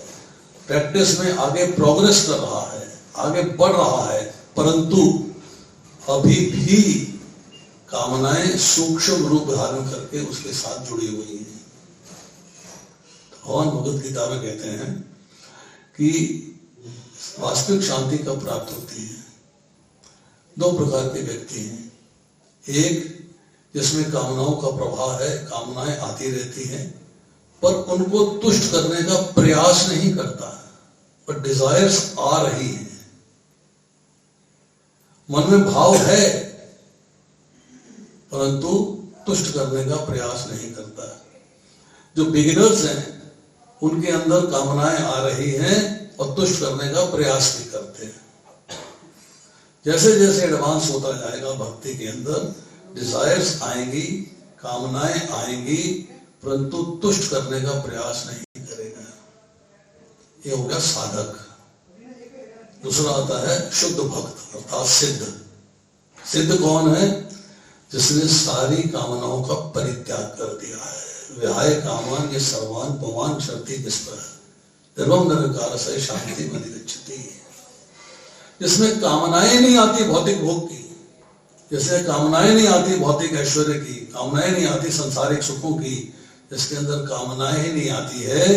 प्रैक्टिस में आगे प्रोग्रेस कर रहा है, आगे बढ़ रहा है, परंतु अभी भी कामनाएं सूक्ष्म रूप धारण करके उसके साथ जुड़ी हुई हैं। भगवान भगवद गीता में कहते हैं कि वास्तविक शांति कब प्राप्त होती है? दो प्रकार के व्यक्ति हैं, एक जिसमें कामनाओं का प्रभाव है, कामनाएं आती रहती हैं पर उनको तुष्ट करने का प्रयास नहीं करता, पर डिजायर्स आ रही हैं, मन में भाव है परंतु तुष्ट करने का प्रयास नहीं करता। जो बिगिनर्स हैं उनके अंदर कामनाएं आ रही हैं और तुष्ट करने का प्रयास भी करते हैं। जैसे जैसे एडवांस होता जाएगा भक्ति के अंदर डिजायर्स आएंगी, कामनाएं आएंगी, परंतु तुष्ट करने का प्रयास नहीं करेगा। ये हो गया साधक। दूसरा आता है शुद्ध भक्त अर्थात सिद्ध। सिद्ध कौन है? जिसने सारी कामनाओं का परित्याग कर दिया है। विहाय कामान ये सर्वान पवान शर्ती किस पर निर्वम निर्विकार से शांति में निगच्छति। जिसमें कामनाएं नहीं आती भौतिक भोग की, जैसे कामनाएं नहीं आती भौतिक ऐश्वर्य की, कामनाएं नहीं आती संसारिक सुखों की, जिसके अंदर कामनाएं ही नहीं आती है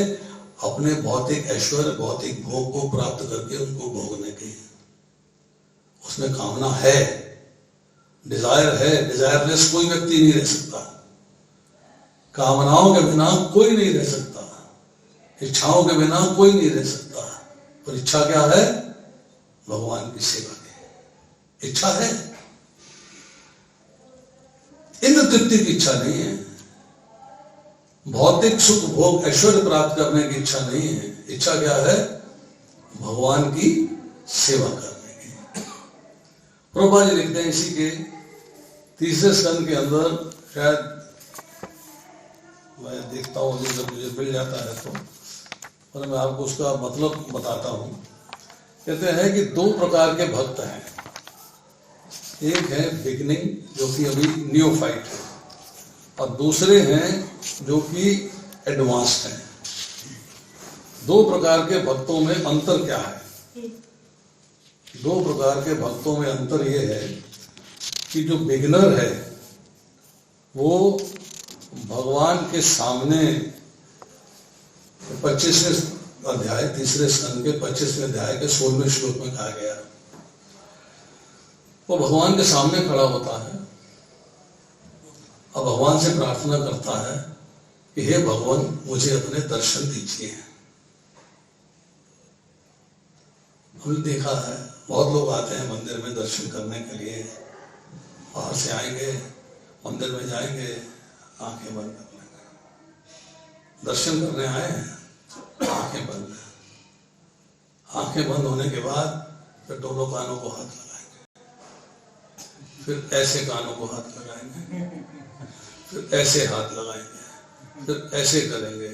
अपने भौतिक ऐश्वर्य भौतिक भोग को प्राप्त करके उनको भोगने की, उसमें कामना है, डिजायर है। डिजायरलेस कोई व्यक्ति नहीं रह सकता, कामनाओं के बिना कोई नहीं रह सकता, इच्छाओं के बिना कोई नहीं रह सकता। पर इच्छा क्या है? भगवान की सेवा की इच्छा है, इंद्र तृप्ति की इच्छा नहीं है, भौतिक सुख भोग ऐश्वर्य प्राप्त करने की इच्छा नहीं है। इच्छा क्या है? भगवान की सेवा करने की। प्रभुपाद जी लिखते हैं इसी के तीसरे स्कंद के अंदर, शायद मैं देखता हूं जब मुझे मिल जाता है तो, और मैं आपको उसका मतलब बताता हूं। कहते हैं कि दो प्रकार के भक्त हैं, एक है बिगिनिंग जो कि अभी न्यूफाइट है, और दूसरे हैं जो कि एडवांस्ड हैं। दो प्रकार के भक्तों में अंतर क्या है? दो प्रकार के भक्तों में अंतर यह है कि जो बिगिनर है वो भगवान के सामने 25वें अध्याय तीसरे स्कंद के 25वें अध्याय के 16वें श्लोक में कहा गया, वो भगवान के सामने खड़ा होता है और भगवान से प्रार्थना करता है कि हे भगवान मुझे अपने दर्शन दीजिए। हमने देखा है बहुत लोग आते हैं मंदिर में दर्शन करने के लिए, बाहर से आएंगे मंदिर में जाएंगे आंखें बंद कर लेंगे, दर्शन करने आए हैं आंखें बंद, आंखें बंद होने के बाद फिर दोनों कानों को हाथ लगाएंगे, फिर ऐसे कानों को हाथ लगाएंगे, फिर ऐसे हाथ लगाएंगे, फिर ऐसे करेंगे,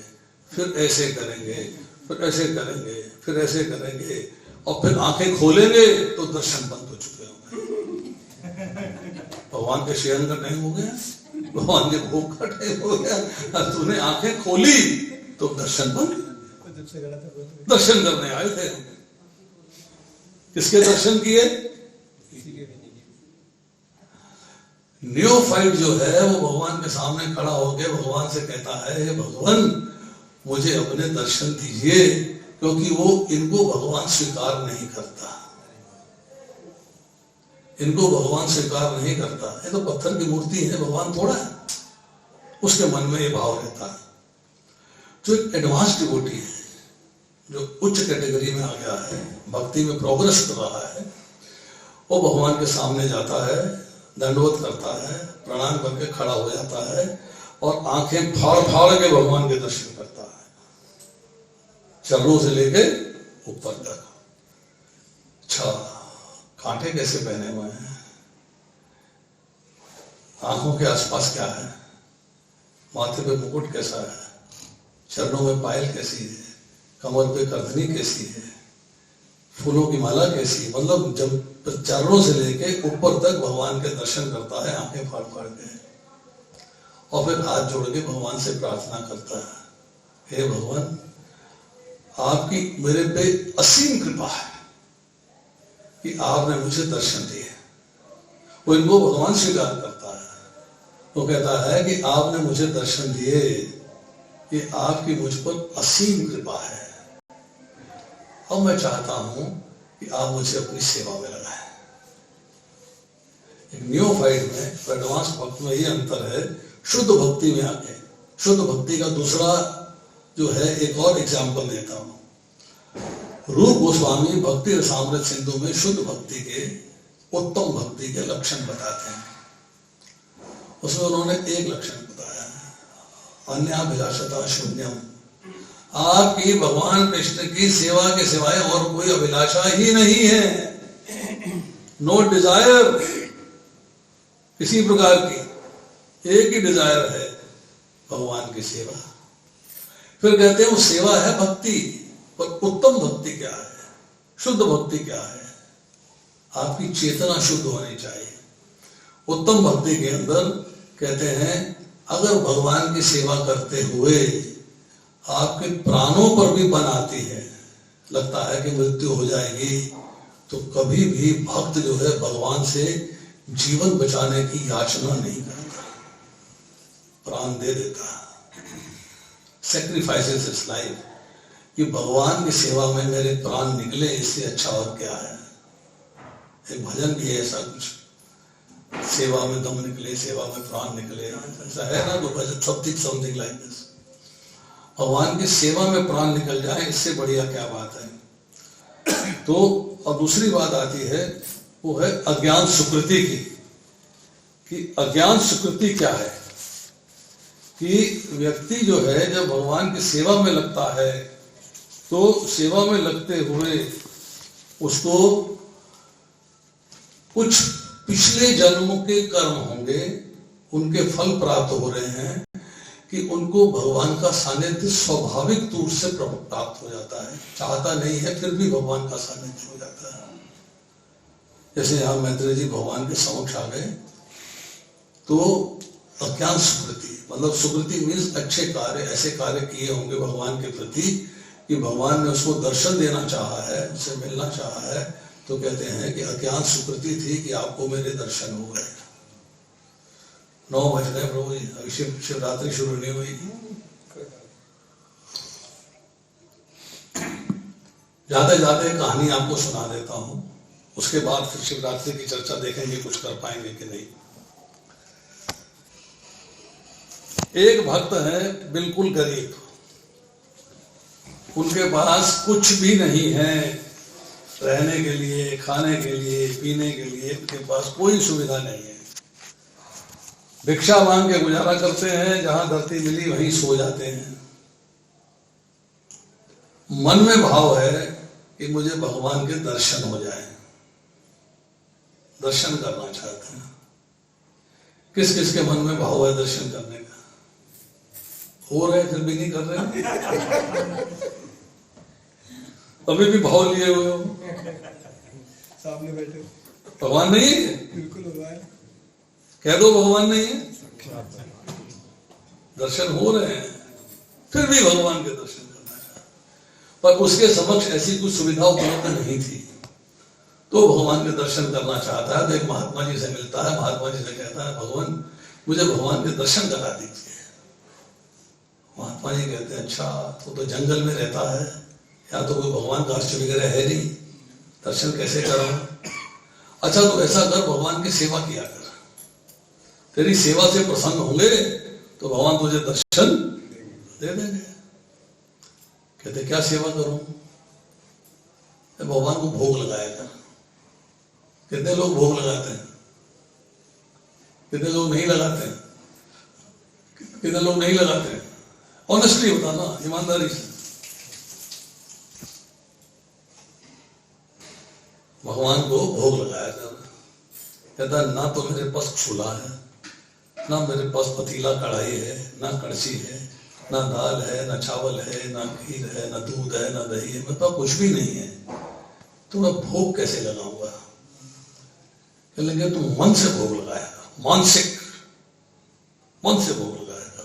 फिर ऐसे करेंगे, फिर ऐसे करेंगे, फिर ऐसे करेंगे, और फिर आंखें खोलेंगे तो दर्शन बंद हो चुके होंगे। भगवान के शयन का टाइम हो गया, भगवान के भोग का टाइम हो गया, और तूने आंखें खोली तो दर्शन बंद। दर्शन करने आए थे, किसके दर्शन किए? न्यूफाइट जो है वो भगवान के सामने खड़ा होकर भगवान से कहता है हे भगवान मुझे अपने दर्शन दीजिए, क्योंकि वो इनको भगवान स्वीकार नहीं करता, इनको भगवान स्वीकार नहीं करता। ये तो पत्थर की मूर्ति है, भगवान थोड़ा है, उसके मन में ये भाव रहता है। जो एक एडवांस डिवोटी है, जो उच्च कैटेगरी में आ गया है, भक्ति में प्रोग्रेस कर रहा है, वो भगवान के सामने जाता है, दंडवत करता है, प्रणाम करके खड़ा हो जाता है और आंखें फाड़ फाड़ के भगवान के दर्शन करता है, चरणों से लेके ऊपर तक। अच्छा, कांटे कैसे पहने हुए हैं, आंखों के आसपास क्या है, माथे पे मुकुट कैसा है, चरणों में पायल कैसी है, कमर पे करधनी कैसी है, फूलों की माला कैसी है। मतलब जब चरणों से लेके ऊपर तक भगवान के दर्शन करता है आंखें फाड़ फाड़ के, और फिर हाथ जोड़ के भगवान से प्रार्थना करता है, हे भगवान, आपकी मेरे पे असीम कृपा है कि आपने मुझे दर्शन दिए। वो इनको भगवान स्वीकार करता है, वो कहता है कि आपने मुझे दर्शन दिए, ये आपकी मुझ पर असीम कृपा है। अब मैं चाहता हूं कि आप मुझे अपनी सेवा में लगाएं। एक न्यूफाइट में, एडवांस भक्त में ये अंतर है शुद्ध भक्ति में आके। शुद्ध भक्ति का दूसरा जो है, एक और एग्जाम्पल देता हूं। रूप गोस्वामी भक्ति रसामृत सिंधु में शुद्ध भक्ति के, उत्तम भक्ति के लक्षण बताते हैं। उसमें उन्होंने एक लक्षण बताया, अन्याभिलाषता शून्यम। आपकी भगवान कृष्ण की सेवा के सिवाय और कोई अभिलाषा ही नहीं है। नो डिजायर किसी प्रकार की, एक ही डिजायर है, भगवान की सेवा। फिर कहते हैं वो सेवा है भक्ति, पर उत्तम भक्ति क्या है, शुद्ध भक्ति क्या है? आपकी चेतना शुद्ध होनी चाहिए। उत्तम भक्ति के अंदर कहते हैं अगर भगवान की सेवा करते हुए आपके प्राणों पर भी बन आती है, लगता है कि मृत्यु हो जाएगी, तो कभी भी भक्त जो है भगवान से जीवन बचाने की याचना नहीं करता, प्राण दे देता, सैक्रिफाइसेस हिज लाइफ, कि भगवान की सेवा में मेरे प्राण निकले, इससे अच्छा और क्या है। एक भजन भी है ऐसा कुछ, सेवा में दम निकले, सेवा में प्राण निकले, ऐसा है ना तो भजन, समथिंग लाइक दिस। भगवान की सेवा में प्राण निकल जाए, इससे बढ़िया क्या बात है। तो और दूसरी बात आती है, वो है अज्ञान सुकृति की, कि अज्ञान सुकृति क्या है। कि व्यक्ति जो है जब भगवान की सेवा में लगता है, तो सेवा में लगते हुए उसको कुछ पिछले जन्मों के कर्म होंगे, उनके फल प्राप्त हो रहे हैं, कि उनको भगवान का सानिध्य स्वाभाविक रूप से प्राप्त हो जाता है। चाहता नहीं है फिर भी भगवान का सानिध्य हो जाता है। जैसे यहाँ मैत्रेय जी भगवान के समक्ष आ गए, तो अज्ञान सुकृति, मतलब सुकृति मीन्स अच्छे कार्य, ऐसे कार्य किए होंगे भगवान के प्रति कि भगवान ने उसको दर्शन देना चाहा है, उससे मिलना चाहा है, तो कहते हैं कि अज्ञान सुकृति थी कि आपको मेरे दर्शन हो गए। 9 बज गए प्रभु जी, अभी शिवरात्रि शुरू नहीं हुई। जाते जाते कहानी आपको सुना देता हूं, उसके बाद फिर शिवरात्रि की चर्चा देखेंगे कुछ कर पाएंगे कि नहीं। एक भक्त है बिल्कुल गरीब, उनके पास कुछ भी नहीं है, रहने के लिए, खाने के लिए, पीने के लिए उनके पास कोई सुविधा नहीं है। भिक्षा मांग के गुजारा करते हैं, जहां धरती मिली वहीं सो जाते हैं। मन में भाव है कि मुझे भगवान के दर्शन हो जाए, दर्शन करना चाहते हैं। किस किस के मन में भाव है दर्शन करने का? हो रहे फिर भी नहीं कर रहे, अभी भी भाव लिए हुए हो। सामने बैठे भगवान नहीं है, बिल्कुल भगवान, कह दो भगवान नहीं है। दर्शन हो रहे हैं फिर भी भगवान के दर्शन करना चाहते, पर उसके समक्ष ऐसी कुछ सुविधा उपलब्ध नहीं थी, तो भगवान के दर्शन करना चाहता है। तो एक महात्मा जी से मिलता है, महात्मा जी से कहता है भगवान मुझे भगवान के दर्शन करा दीजिए। महात्मा जी कहते हैं अच्छा, तो जंगल में रहता है, या तो कोई भगवान का अर्च वगैरह है नहीं, दर्शन कैसे करो? अच्छा तो ऐसा कर, भगवान की सेवा किया कर, तेरी सेवा से प्रसन्न होंगे तो भगवान तुझे दर्शन दे देंगे। कहते क्या सेवा करूं? भगवान को भोग लगाया कर, कितने लोग भोग लगाते हैं? कितने लोग नहीं लगाते हैं? कितने लोग नहीं लगाते हैं? ऑनेस्टली बताना, ईमानदारी से। भगवान को भोग लगाया जाना, कहता ना तो मेरे पास चूल्हा है, ना मेरे पास पतीला कढ़ाई है, ना कड़छी है, ना दाल है, ना चावल है, ना खीर है, ना दूध है, ना दही है, मेरे पास कुछ भी नहीं है, तो मैं भोग कैसे लगाऊंगा? कहेंगे तू मन से भोग लगाएगा, मानसिक मन से भोग लगाएगा।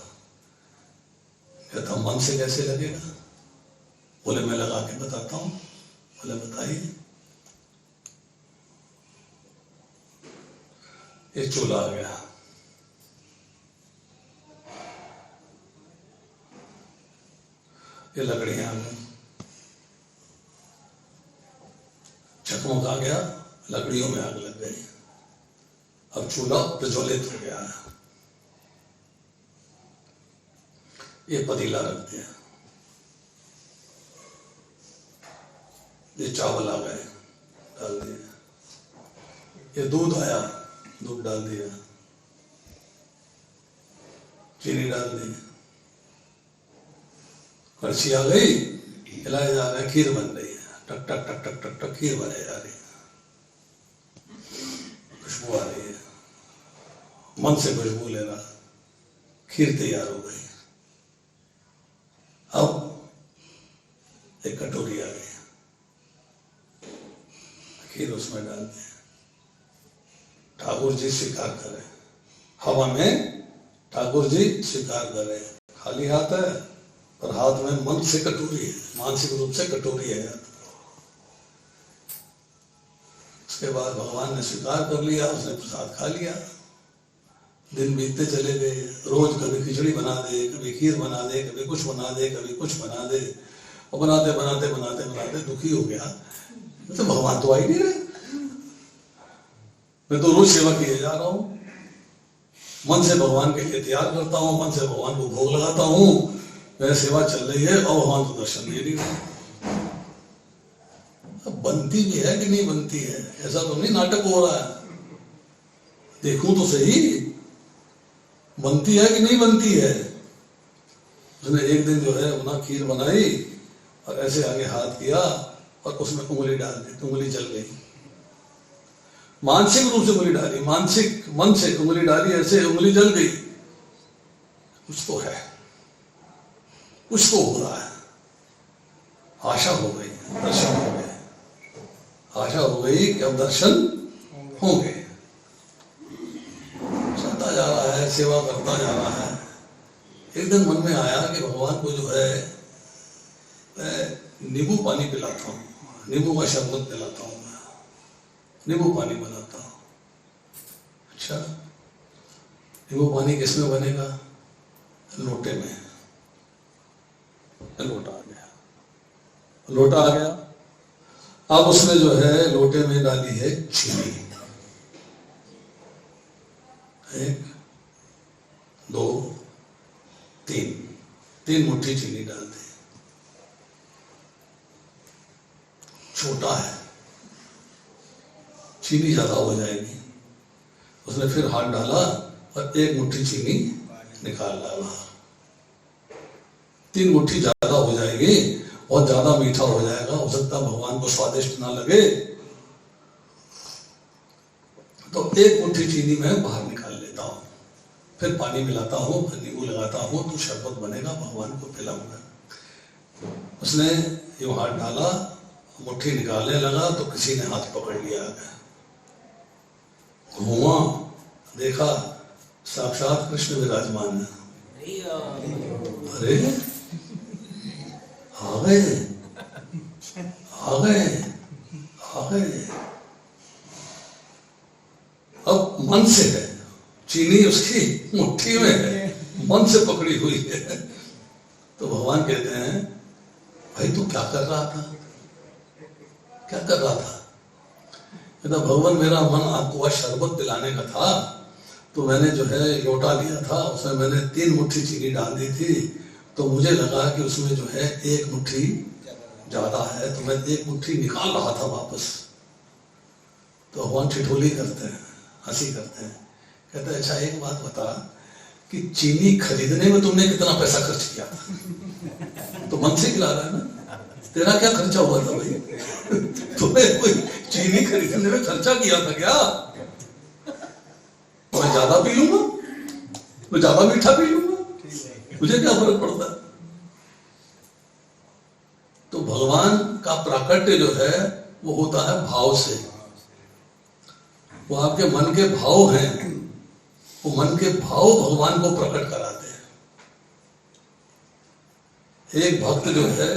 कहता मन से कैसे लगेगा? बोले मैं लगा के बताता हूं। बोले बताइए। एक चूल्हा आ गया, ये लकड़ियां आ गई, चकमक आ गया, लकड़ियों में आग लग गई, अब चूल्हा प्रज्वलित हो गया है। ये पतीला रख दिया, ये चावल आ गए, डाल दिया, ये दूध आया, दूध डाल दिया, चीनी डाल दी, कड़छी आ गई, हिलाया जा रहा है, खीर बन रही है, टक टक टक टक टक टक खीर बनाई जा रही है, खुशबू आ रही है, मन से खुशबू ले रहा, खीर तैयार हो गई। अब एक कटोरी आ गई, खीर उसमें डाल दी, ठाकुर जी स्वीकार करें, हवा में ठाकुर जी स्वीकार करें, खाली हाथ है और हाथ में मन से कटोरी है, मानसिक रूप से कटोरी है। उसके बाद भगवान ने स्वीकार कर लिया, उसने प्रसाद खा लिया, दिन बीतते चले गए, रोज कभी खिचड़ी बना दे, कभी खीर बना दे, कभी कुछ बना दे, कभी कुछ बना दे, और बनाते बनाते बनाते बनाते दुखी हो गया, तो भगवान तो आ ही नहीं रहे, मैं तो रोज सेवा किए जा रहा हूं, मन से भगवान के लिए तैयार करता हूं, मन से भगवान को भोग लगाता हूं, मेरी सेवा चल रही है और भगवान को दर्शन दे नहीं रहे। अब बनती भी है कि नहीं बनती है, ऐसा तो नहीं नाटक हो रहा है, देखूं तो सही, बनती है कि नहीं बनती है। उसने एक दिन जो है अपना खीर बनाई और ऐसे आगे हाथ किया और उसमें उंगली डाल दी, तो उंगली जल गई, मानसिक रूप से उंगली डाली, मानसिक मन से उंगली डाली, ऐसे उंगली जल गई। कुछ तो है, कुछ तो हो रहा है, आशा हो गई, दर्शन हो गए, आशा हो गई कि अब दर्शन होंगे, चलता जा रहा है, सेवा करता जा रहा है। एक दिन मन में आया कि भगवान को जो है मैं नींबू पानी पिलाता हूँ, नींबू का शरबत पिलाता हूँ, नींबू पानी बनाता हूं। अच्छा, नींबू पानी किसमें बनेगा? लोटे में। लोटा आ गया, लोटा आ गया, अब उसने जो है लोटे में डाली है चीनी, 1 2 3 मुट्ठी चीनी डाल दी, छोटा है, चीनी ज्यादा हो जाएगी। उसने फिर हाथ डाला और 1 मुट्ठी चीनी निकाल डाला, 3 मुट्ठी ज्यादा हो जाएगी, बहुत ज्यादा मीठा हो जाएगा, हो सकता भगवान को स्वादिष्ट ना लगे, तो 1 मुट्ठी चीनी मैं बाहर निकाल लेता हूं, फिर पानी मिलाता हूं, फिर नींबू लगाता हूं, तो शरबत बनेगा, भगवान को पिलाऊंगा। उसने यूं हाथ डाला, मुट्ठी निकालने लगा तो किसी ने हाथ पकड़ लिया, घूमा, देखा साक्षात कृष्ण विराजमान है। अरे आ गए, आ गए, आ गए। अब मन से है, चीनी उसकी मुट्ठी में है, मन से पकड़ी हुई है। तो भगवान कहते हैं भाई तू क्या कर रहा था, क्या कर रहा था? कहता भगवान मेरा मन आपको आज शरबत पिलाने का था, तो मैंने जो है लोटा लिया था, उसमें मैंने 3 मुट्ठी चीनी डाल दी थी, तो मुझे लगा कि उसमें जो है 1 मुट्ठी ज्यादा है, तो मैं 1 मुट्ठी निकाल रहा था वापस। तो भगवान ठिठोली करते हैं, हंसी करते हैं। कहते हैं अच्छा एक बात बता कि चीनी खरीदने में तुमने कितना पैसा खर्च किया था? तो मन से खिला रहा है ना, तेरा क्या खर्चा हुआ था भाई? तुम्हें कोई चीनी खरीदने में खर्चा किया था क्या? मैं ज्यादा पी लूंगा, मैं ज्यादा मीठा पी लूंगा, मुझे क्या फर्क पड़ता है? तो भगवान का प्राकट्य जो है वो होता है भाव से। वो आपके मन के भाव हैं, वो मन के भाव भगवान को प्रकट कराते हैं। एक भक्त जो है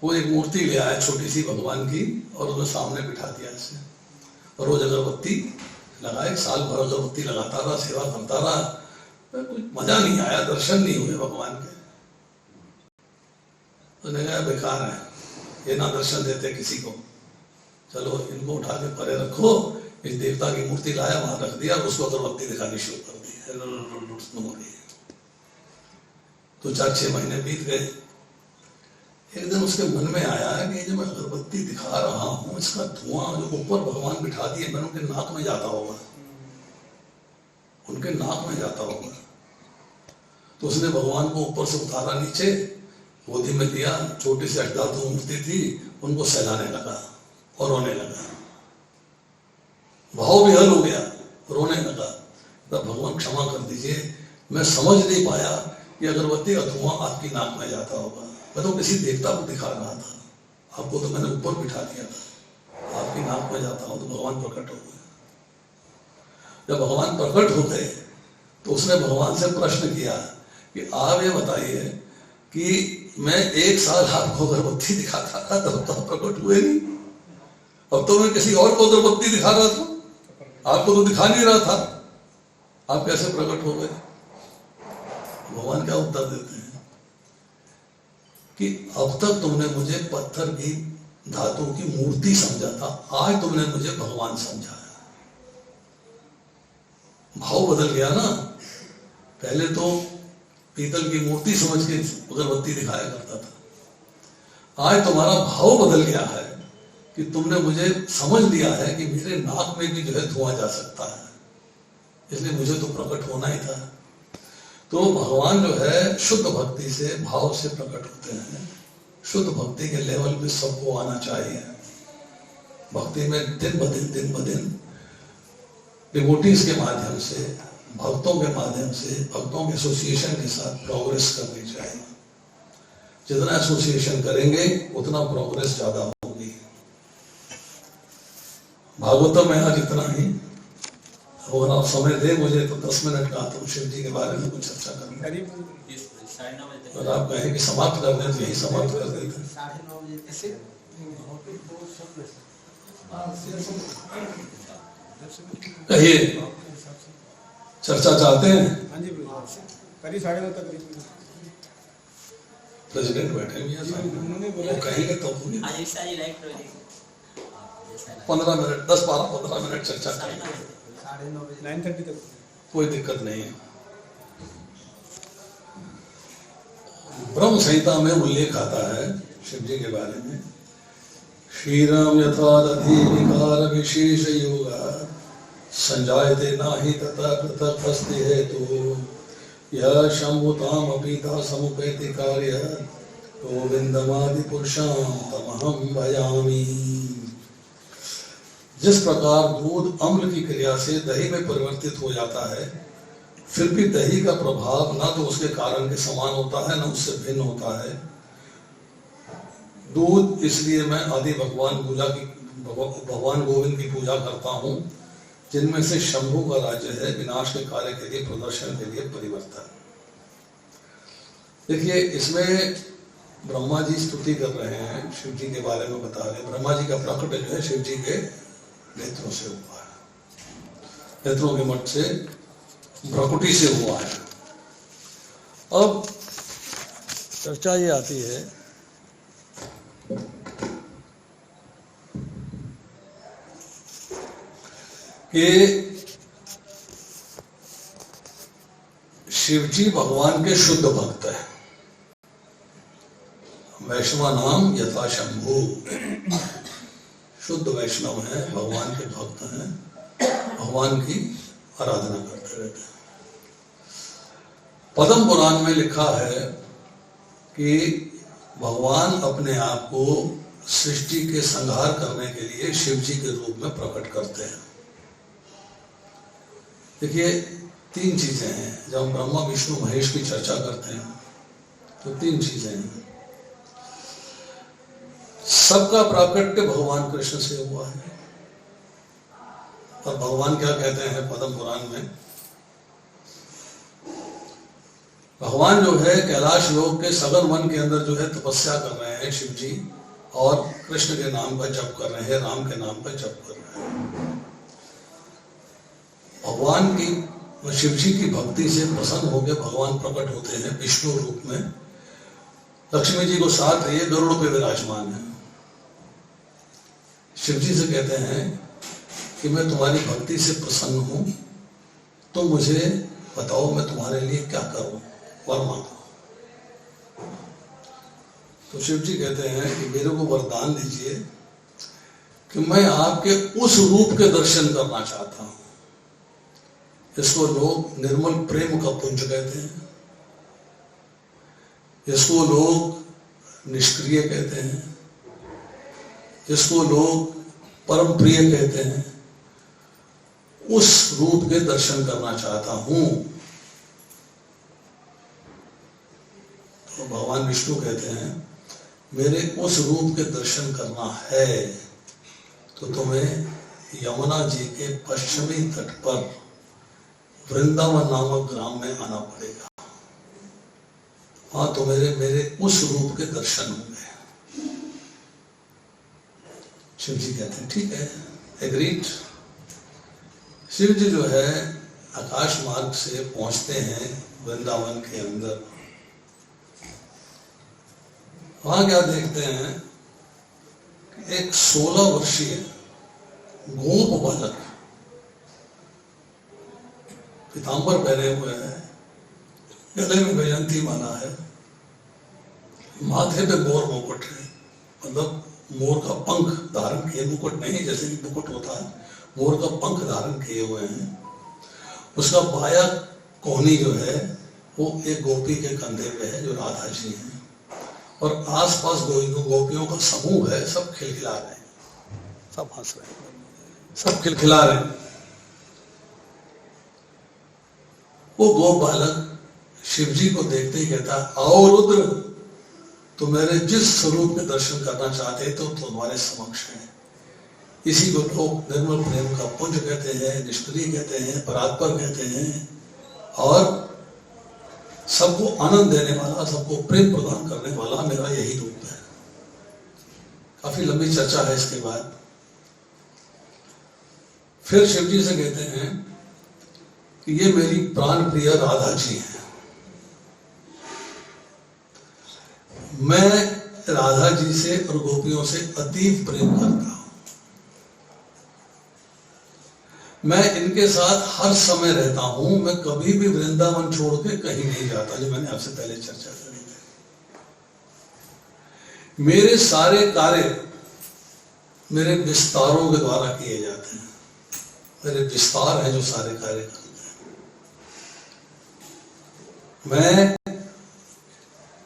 वो एक मूर्ति ले आया छोटी सी भगवान की और उसने सामने बिठा दिया इसे, और रोज अगरबत्ती लगाए, साल भर अगरबत्ती लगाता रहा, सेवा करता रहा, कुछ मजा नहीं आया, दर्शन नहीं हुए भगवान के। उसने कहा बेकार है, ये ना दर्शन देते किसी को, चलो इनको उठा के परे रखो। इस देवता की मूर्ति लाया, वहां रख दिया, उसको अगरबत्ती दिखानी शुरू कर दी। तो 4-6 महीने बीत गए। एक दिन उसके मन में आया कि जो मैं अगरबत्ती दिखा रहा हूं, इसका धुआं जो ऊपर भगवान बिठा दिए, मैंने उनके नाक में जाता होगा, उनके नाक में जाता होगा। तो उसने भगवान को ऊपर से उतारा नीचे, गोदी में लिया, छोटी सी अष्टाधातु मूर्ति थी, उनको सहलाने लगा और रोने लगा। भाव विहल हो गया, रोने लगा। तब भगवान क्षमा कर दीजिए, मैं समझ नहीं पाया कि अगरबत्ती का धुआं आपकी नाक में जाता होगा, मैं तो किसी देवता को दिखा रहा था, आपको तो मैंने ऊपर बिठा दिया था, आपकी नाक में जाता हो। तो भगवान प्रकट हो गए। जब भगवान प्रकट हो गए तो उसने भगवान से प्रश्न किया कि आप ये बताइए कि मैं 1 साल आपको अगरबत्ती दिखाता था, तब तो प्रकट हुए नहीं, अब तो मैं किसी और को अगरबत्ती दिखा रहा था, आपको तो दिखा नहीं रहा था, आप कैसे प्रकट हो गए? भगवान क्या उत्तर देते हैं कि अब तक तुमने मुझे पत्थर की, धातु की मूर्ति समझा था, आज तुमने मुझे भगवान समझा है। भाव बदल गया ना। पहले तो पीतल की मूर्ति समझ के अगरबत्ती दिखाया करता था, आज तुम्हारा भाव बदल गया है कि तुमने मुझे समझ लिया है कि मेरे नाक में भी जो है धुआं जा सकता है, इसलिए मुझे तो प्रकट होना ही था। तो भगवान जो है शुद्ध भक्ति से, भाव से प्रकट होते हैं। शुद्ध भक्ति के लेवल पे सबको आना चाहिए। भक्ति में दिन ब दिन डिवोटीज के माध्यम से, भक्तों के माध्यम से, भक्तों के एसोसिएशन के साथ प्रोग्रेस करनी चाहिए। जितना एसोसिएशन करेंगे उतना प्रोग्रेस ज्यादा होगी। भागवतम में आज इतना ही। अगर आप समय दे मुझे तो 10 मिनट का तुम शिव जी के बारे में कुछ चर्चा करेंगे। अगर आप कहें कि समाप्त कर दें तो यही समाप्त कर देते हैं। 9:30 बजे कहिए, चर्चा चाहते हैं? हाँ जी, करीब 9:30 तक। प्रेसिडेंट बैठे हुए हैं, उन्होंने बोला वो कहेंगे तो होंगे। 15 मिनट, 10-12-15 मिनट चर्चा करेंगे, 9:30 9:30 तक। कोई दिक्कत नहीं है। ब्रह्म संहिता में उल्लेख आता है शिव जी के बारे में, श्रीराम यथा दधि विकार विशेष योगा संजायते नाही तथा पृथक अस्ति हेतु यह शंभुताम अपीता समुपैति कार्य गोविंदमादि पुरुषां तमहं भजामि। जिस प्रकार दूध अम्ल की क्रिया से दही में परिवर्तित हो जाता है, फिर भी दही का प्रभाव ना तो उसके कारण के समान होता है, ना उससे भिन्न होता है। दूध इसलिए मैं आदि भगवान गोविंद की पूजा करता हूँ, जिनमें से शंभु का राज्य है, विनाश के कार्य के लिए, प्रदर्शन के लिए परिवर्तन। देखिए, इसमें ब्रह्मा जी स्तुति कर रहे हैं, शिव जी के बारे में बता रहे हैं। ब्रह्मा जी का प्रकट जो है शिव जी के नेत्रों से हुआ है, नेत्रों के मठ से, भ्रकुटी से हुआ है। अब चर्चा ये आती है कि शिवजी भगवान के शुद्ध भक्त है। वैष्णव नाम यथा शंभु, शुद्ध वैष्णव हैं, भगवान के भक्त हैं, भगवान की आराधना करते रहते हैं। पद्म पुराण में लिखा है कि भगवान अपने आप को सृष्टि के संहार करने के लिए शिव जी के रूप में प्रकट करते हैं। देखिए, तीन चीजें हैं। जब हम ब्रह्मा विष्णु महेश की चर्चा करते हैं तो तीन चीजें हैं। सबका प्राकट्य भगवान कृष्ण से हुआ है। और भगवान क्या कहते हैं पद्म पुराण में? भगवान जो है कैलाश लोक के सगन वन के अंदर जो है तपस्या कर रहे हैं शिव जी, और कृष्ण के नाम का जप कर रहे हैं, राम के नाम का जप कर रहे हैं। भगवान की, शिव जी की भक्ति से प्रसन्न होकर भगवान प्रकट होते हैं विष्णु रूप में। लक्ष्मी जी को साथ लिए गरुड़ पे विराजमान है। शिव जी से कहते हैं कि मैं तुम्हारी भक्ति से प्रसन्न हूं, तो मुझे बताओ मैं तुम्हारे लिए क्या करूं, वर मांगो। तो शिव जी कहते हैं कि मेरे को वरदान दीजिए कि मैं आपके उस रूप के दर्शन करना चाहता हूं। इसको लोग निर्मल प्रेम का पुंज कहते हैं, इसको लोग निष्क्रिय कहते हैं, इसको लोग परम प्रिय कहते हैं। उस रूप के दर्शन करना चाहता हूं। तो भगवान विष्णु कहते हैं मेरे उस रूप के दर्शन करना है तो तुम्हें यमुना जी के पश्चिमी तट पर वृंदावन नामक ग्राम में आना पड़ेगा। वहां तो मेरे उस रूप के दर्शन होंगे। शिव जी कहते हैं ठीक है, एग्रीड। शिव जी जो है आकाश मार्ग से पहुंचते हैं वृंदावन के अंदर। वहां क्या देखते हैं कि एक 16 वर्षीय गोप बालक पीतांबर पहने हुए है, गले में वैजंती माला है, माथे पे मोर मुकुट है, मतलब मोर का पंख धारण किए, मुकुट नहीं जैसे कि मुकुट होता है, मोर का पंख धारण किए हुए हैं। उसका बाया कोहनी जो है वो एक गोपी के कंधे पे है जो राधा जी हैं, और आसपास गोपियों का समूह है, सब खिलखिला रहे हैं, सब हंस रहे हैं, सब खिलखिला रहे हैं। वो गोप बालक शिव जी को देखते ही कहता, आओ रुद्र, तो मेरे जिस स्वरूप के दर्शन करना चाहते तो तुम्हारे समक्ष है। इसी को लोग निर्मल प्रेम का पुंज कहते हैं, निष्क्रिय कहते हैं, परात्पर कहते हैं, और सबको आनंद देने वाला, सबको प्रेम प्रदान करने वाला मेरा यही रूप है। काफी लंबी चर्चा है इसके बाद। फिर शिव जी से कहते हैं कि ये मेरी प्राण प्रिय राधा जी हैं। मैं राधा जी से और गोपियों से अतीव प्रेम करता हूं। मैं इनके साथ हर समय रहता हूं। मैं कभी भी वृंदावन छोड़ के कहीं नहीं जाता, जो मैंने आपसे पहले चर्चा करी थी। मेरे सारे कार्य मेरे विस्तारों के द्वारा किए जाते हैं। मेरे विस्तार हैं जो सारे कार्य करते हैं। मैं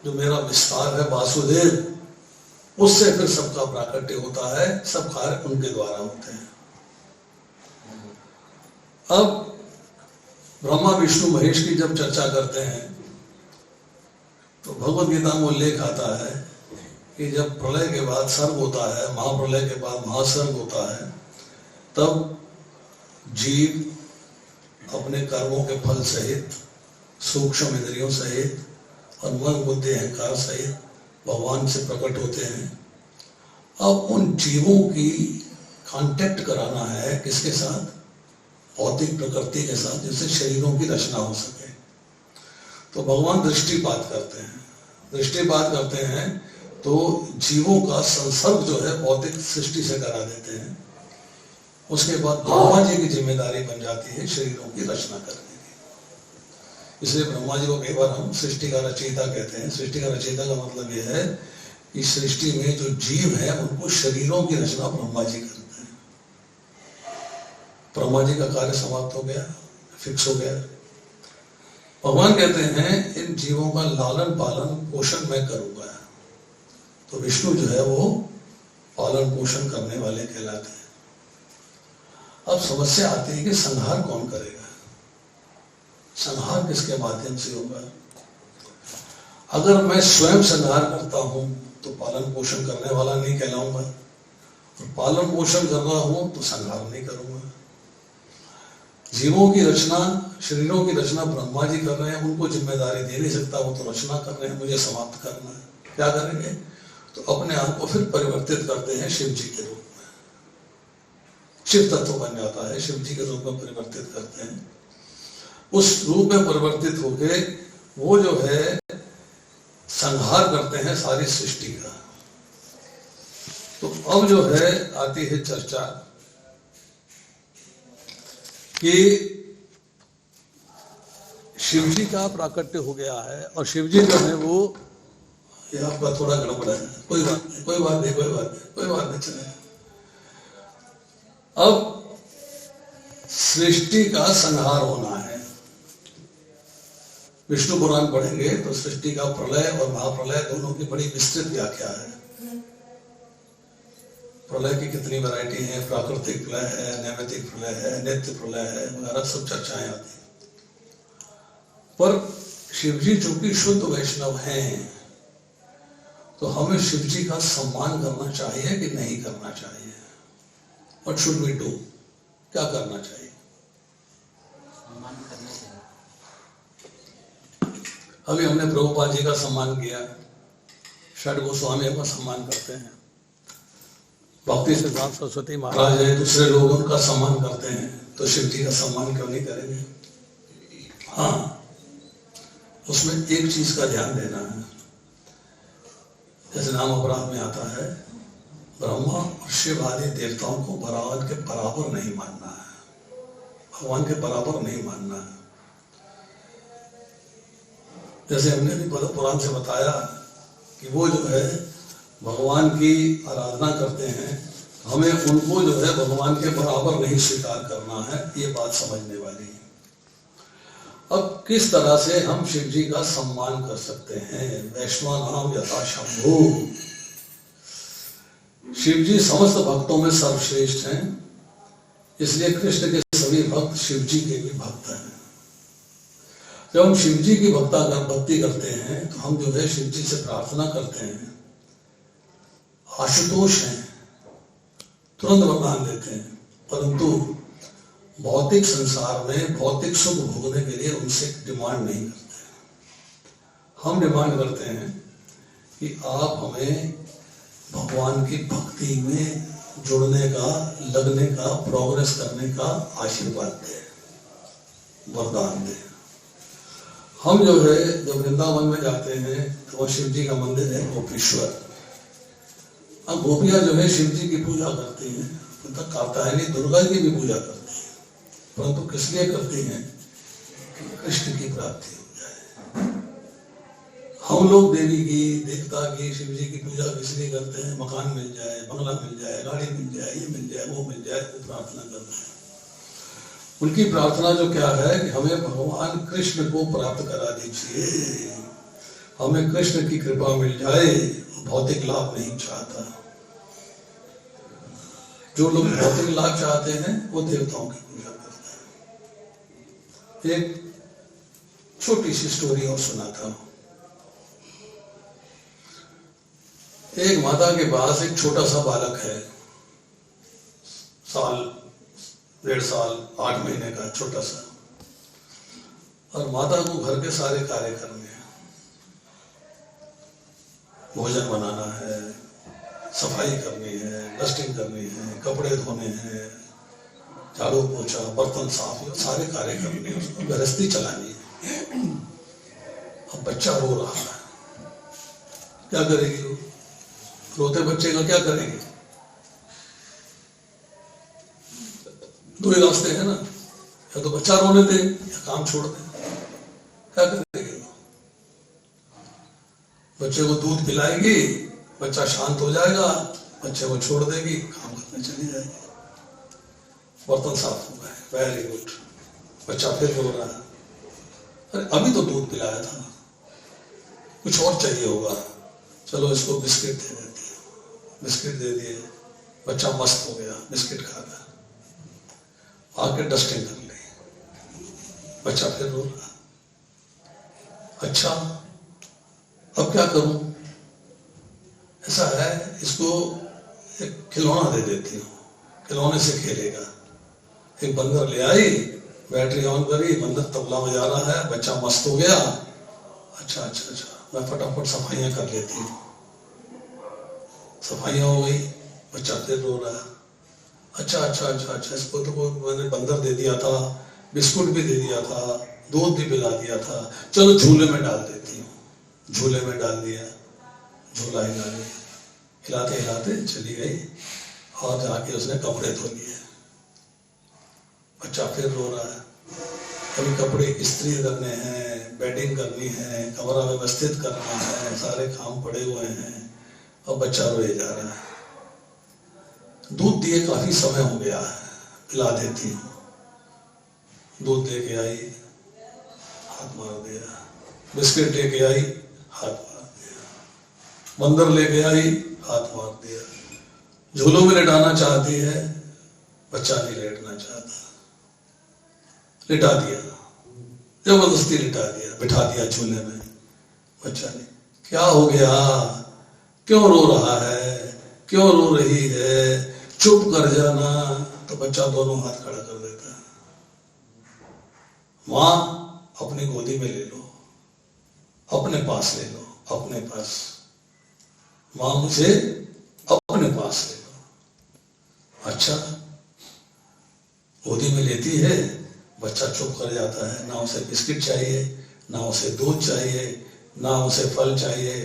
जो मेरा विस्तार है वासुदेव, उससे फिर सबका प्राकट्य होता है, सब कार्य उनके द्वारा होते हैं। अब ब्रह्मा विष्णु महेश की जब चर्चा करते हैं तो भगवद गीता में उल्लेख आता है कि जब प्रलय के बाद सर्ग होता है, महाप्रलय के बाद महासर्ग होता है, तब जीव अपने कर्मों के फल सहित, सूक्ष्म इंद्रियों सहित और मन बुद्धि अहंकार सहित भगवान से प्रकट होते हैं। अब उन जीवों की कांटेक्ट कराना है किसके साथ? भौतिक प्रकृति के साथ, जिससे शरीरों की रचना हो सके। तो भगवान दृष्टिपात करते हैं। दृष्टिपात करते हैं तो जीवों का संसर्ग जो है भौतिक सृष्टि से करा देते हैं। उसके बाद ब्रह्मा जी की जिम्मेदारी बन जाती है शरीरों की रचना करने की। इसलिए ब्रह्मा जी को कई बार हम सृष्टि का रचयिता कहते हैं। सृष्टि का रचयिता का मतलब यह है कि सृष्टि में जो जीव है उनको शरीरों की रचना ब्रह्मा जी करते हैं। ब्रह्मा जी का कार्य समाप्त हो गया, फिक्स हो गया। भगवान कहते हैं इन जीवों का लालन पालन पोषण मैं करूंगा। तो विष्णु जो है वो पालन पोषण करने वाले कहलाते हैं। अब समस्या आती है कि संहार कौन करेगा, संहार किसके माध्यम से होगा। अगर मैं स्वयं संहार करता हूं तो पालन पोषण करने वाला नहीं कहलाऊंगा, और पालन पोषण कर रहा हूं तो संहार नहीं करूंगा। जीवों की रचना, शरीरों की रचना ब्रह्मा जी कर रहे हैं, उनको जिम्मेदारी दे नहीं सकता, वो तो रचना कर रहे हैं, मुझे समाप्त करना है। क्या करेंगे, तो अपने आप को फिर परिवर्तित करते हैं शिव जी के रूप में, शिव तत्व बन जाता है, शिव जी के रूप में परिवर्तित करते हैं। उस रूप में परिवर्तित होके वो जो है संहार करते हैं सारी सृष्टि का। तो अब जो है आती है चर्चा कि शिवजी का प्राकट्य हो गया है, और शिवजी जो है वो, ये आपका थोड़ा गड़बड़ है, कोई बात नहीं, कोई बात नहीं, कोई बात नहीं, कोई बात नहीं, चले। अब सृष्टि का संहार होना है। विष्णु पुराण पढ़ेंगे तो सृष्टि का प्रलय और महाप्रलय दोनों की बड़ी विस्तृत व्याख्या है। प्रलय की कितनी वैरायटी है, प्राकृतिक प्रलय है, नैमित्तिक प्रलय है, नित्य प्रलय है, वगैरह सब चर्चाएं आती हैं। पर शिवजी चूंकि शुद्ध वैष्णव हैं तो हमें शिवजी का सम्मान करना चाहिए कि नहीं करना चाहिए। व्हाट शुड वी डू, क्या करना चाहिए? सम्मान करना चाहिए। अभी हमने प्रभुपाद जी का सम्मान किया, षड गोस्वामियों का सम्मान करते हैं, भक्ति सिद्धांत सरस्वती महाराज है, दूसरे लोग उनका सम्मान करते हैं, तो शिव जी का सम्मान क्यों नहीं करेंगे? हाँ, उसमें एक चीज का ध्यान देना है, जैसे नाम अपराध में आता है, ब्रह्मा और शिव आदि देवताओं को भगवान के बराबर नहीं मानना है, भगवान के बराबर नहीं मानना है। जैसे हमने भी पुराण से बताया कि वो जो है भगवान की आराधना करते हैं, हमें उनको जो है भगवान के बराबर नहीं स्वीकार करना है, ये बात समझने वाली है। अब किस तरह से हम शिव जी का सम्मान कर सकते हैं? वैष्णवानाम यथा शंभु, शिव जी समस्त भक्तों में सर्वश्रेष्ठ हैं, इसलिए कृष्ण के सभी भक्त शिव जी के भी भक्त हैं। जब हम शिव जी की भक्ति करते हैं तो हम जो है शिव जी से प्रार्थना करते हैं, आशुतोष हैं, तुरंत वरदान देते हैं, परंतु भौतिक संसार में भौतिक सुख भोगने के लिए उनसे डिमांड नहीं करते। हम डिमांड करते हैं कि आप हमें भगवान की भक्ति में जुड़ने का, लगने का, प्रोग्रेस करने का आशीर्वाद दें, वरदान दें। हम जो है जब वृंदावन में जाते हैं तो वह शिव जी का मंदिर है गोपेश्वर। अब गोपियां जो है शिव जी की पूजा करती हैं, तक कात्यायनी दुर्गा की भी पूजा करती हैं, परंतु किस लिए करती हैं? कि कृष्ण की प्राप्ति हो जाए। हम लोग देवी की, देवता की, शिव जी की पूजा किस लिए करते हैं? मकान मिल जाए, बंगला मिल जाए, गाड़ी मिल जाए, ये मिल जाए, वो मिल जाए, वो प्रार्थना करते हैं। उनकी प्रार्थना जो क्या है कि हमें भगवान कृष्ण को प्राप्त करा दीजिए, हमें कृष्ण की कृपा मिल जाए, भौतिक लाभ नहीं चाहता। जो लोग भौतिक लाभ चाहते हैं वो देवताओं की पूजा करते हैं। एक छोटी सी स्टोरी और सुनाता हूं। एक माता के पास एक छोटा सा बालक है, साल, 1.5 साल, 8 महीने का छोटा सा, और माता को घर के सारे कार्य करने हैं, भोजन बनाना है, सफाई करनी है, डस्टिंग करनी है, कपड़े धोने हैं, झाड़ू पोछा, बर्तन साफ, सारे कार्य करने हैं, उसको गृहस्थी चलानी है। अब बच्चा रो रहा है, क्या करेगी वो? रोते बच्चे का क्या करेंगे? दो ही रास्ते हैं ना, या तो बच्चा रोने दे या काम छोड़ दे। क्या करेगी? बच्चे को दूध पिलाएगी, बच्चा शांत हो जाएगा, बच्चे को छोड़ देगी, काम करने चली जाएगी। बर्तन साफ हो गए, वेरी गुड। बच्चा फिर रो रहा है, अरे अभी तो दूध पिलाया था, कुछ और चाहिए होगा, चलो इसको बिस्किट दे देते हैं। बिस्किट दे दिए, बच्चा मस्त हो गया, बिस्किट खा रहा, आके डस्टिंग कर ली, बच्चा फिर रो रहा, अच्छा अब क्या करूं? ऐसा है, इसको एक खिलौना दे देती हूँ, खिलौने से खेलेगा। एक बंदर ले आई, बैटरी ऑन करी, बंदर तबला बजा रहा है, बच्चा मस्त हो गया। अच्छा अच्छा अच्छा, मैं फटाफट सफाइयां कर लेती हूँ। सफाइयां हो गई, बच्चा फिर रो रहा है, अच्छा अच्छा अच्छा अच्छा, इसको तो मैंने बंदर दे दिया था, बिस्कुट भी दे दिया था, दूध भी पिला दिया था, चलो झूले में डाल देती हूँ। झूले में डाल दिया, झूला हिला लिया, हिलाते हिलाते चली गई और जाके उसने कपड़े धो लिए। बच्चा फिर रो रहा है, अभी कपड़े इस्त्री करने हैं, बेडिंग करनी है, कमरा व्यवस्थित करना है, सारे काम पड़े हुए हैं और बच्चा रोए जा रहा है। दूध दिए काफी समय हो गया है, पिला देती हूँ। दूध लेके आई, हाथ मार दिया, बिस्किट लेके आई, हाथ मार दिया, बंदर लेके आई, हाथ मार दिया, झूलों में लेटाना चाहती है, बच्चा नहीं लेटना चाहता, लिटा दिया, जबरदस्ती लिटा दिया, बिठा दिया झूले में, बच्चा नहीं। क्या हो गया, क्यों रो रहा है, क्यों रो रही है, चुप कर जाना। तो बच्चा दोनों हाथ खड़ा कर देता है, मां अपनी गोदी में ले लो, अपने पास ले लो, अपने पास, मां मुझे अपने पास ले लो। अच्छा, गोदी में लेती है, बच्चा चुप कर जाता है, ना उसे बिस्किट चाहिए, ना उसे दूध चाहिए, ना उसे फल चाहिए,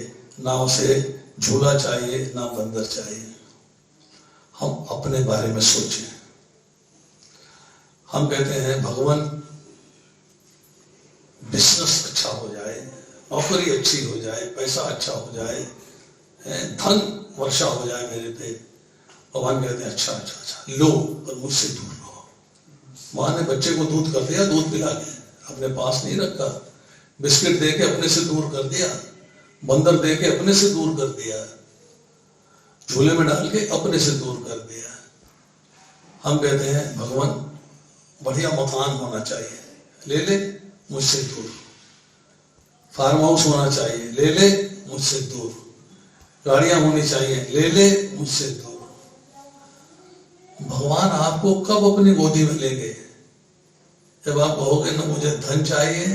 ना उसे झूला चाहिए, ना बंदर चाहिए। हम अपने बारे में सोचें। हम कहते हैं भगवान बिजनेस अच्छा हो जाए, नौकरी अच्छी हो जाए, पैसा अच्छा हो जाए, धन वर्षा हो जाए मेरे पे। भगवान कहते हैं अच्छा अच्छा अच्छा लो, पर मुझसे दूर रहो। माँ ने बच्चे को दूध कर दिया, दूध पिला के अपने पास नहीं रखा, बिस्किट दे के अपने से दूर कर दिया, बंदर दे के अपने से दूर कर दिया, झूले में डाल के अपने से दूर कर दिया। हम कहते हैं भगवान बढ़िया मकान होना चाहिए, ले ले मुझसे दूर, फार्म हाउस होना चाहिए, ले ले मुझसे दूर, गाड़ियां होनी चाहिए, ले ले मुझसे दूर। भगवान आपको कब अपनी गोदी में लेंगे? जब आप कहोगे ना मुझे धन चाहिए,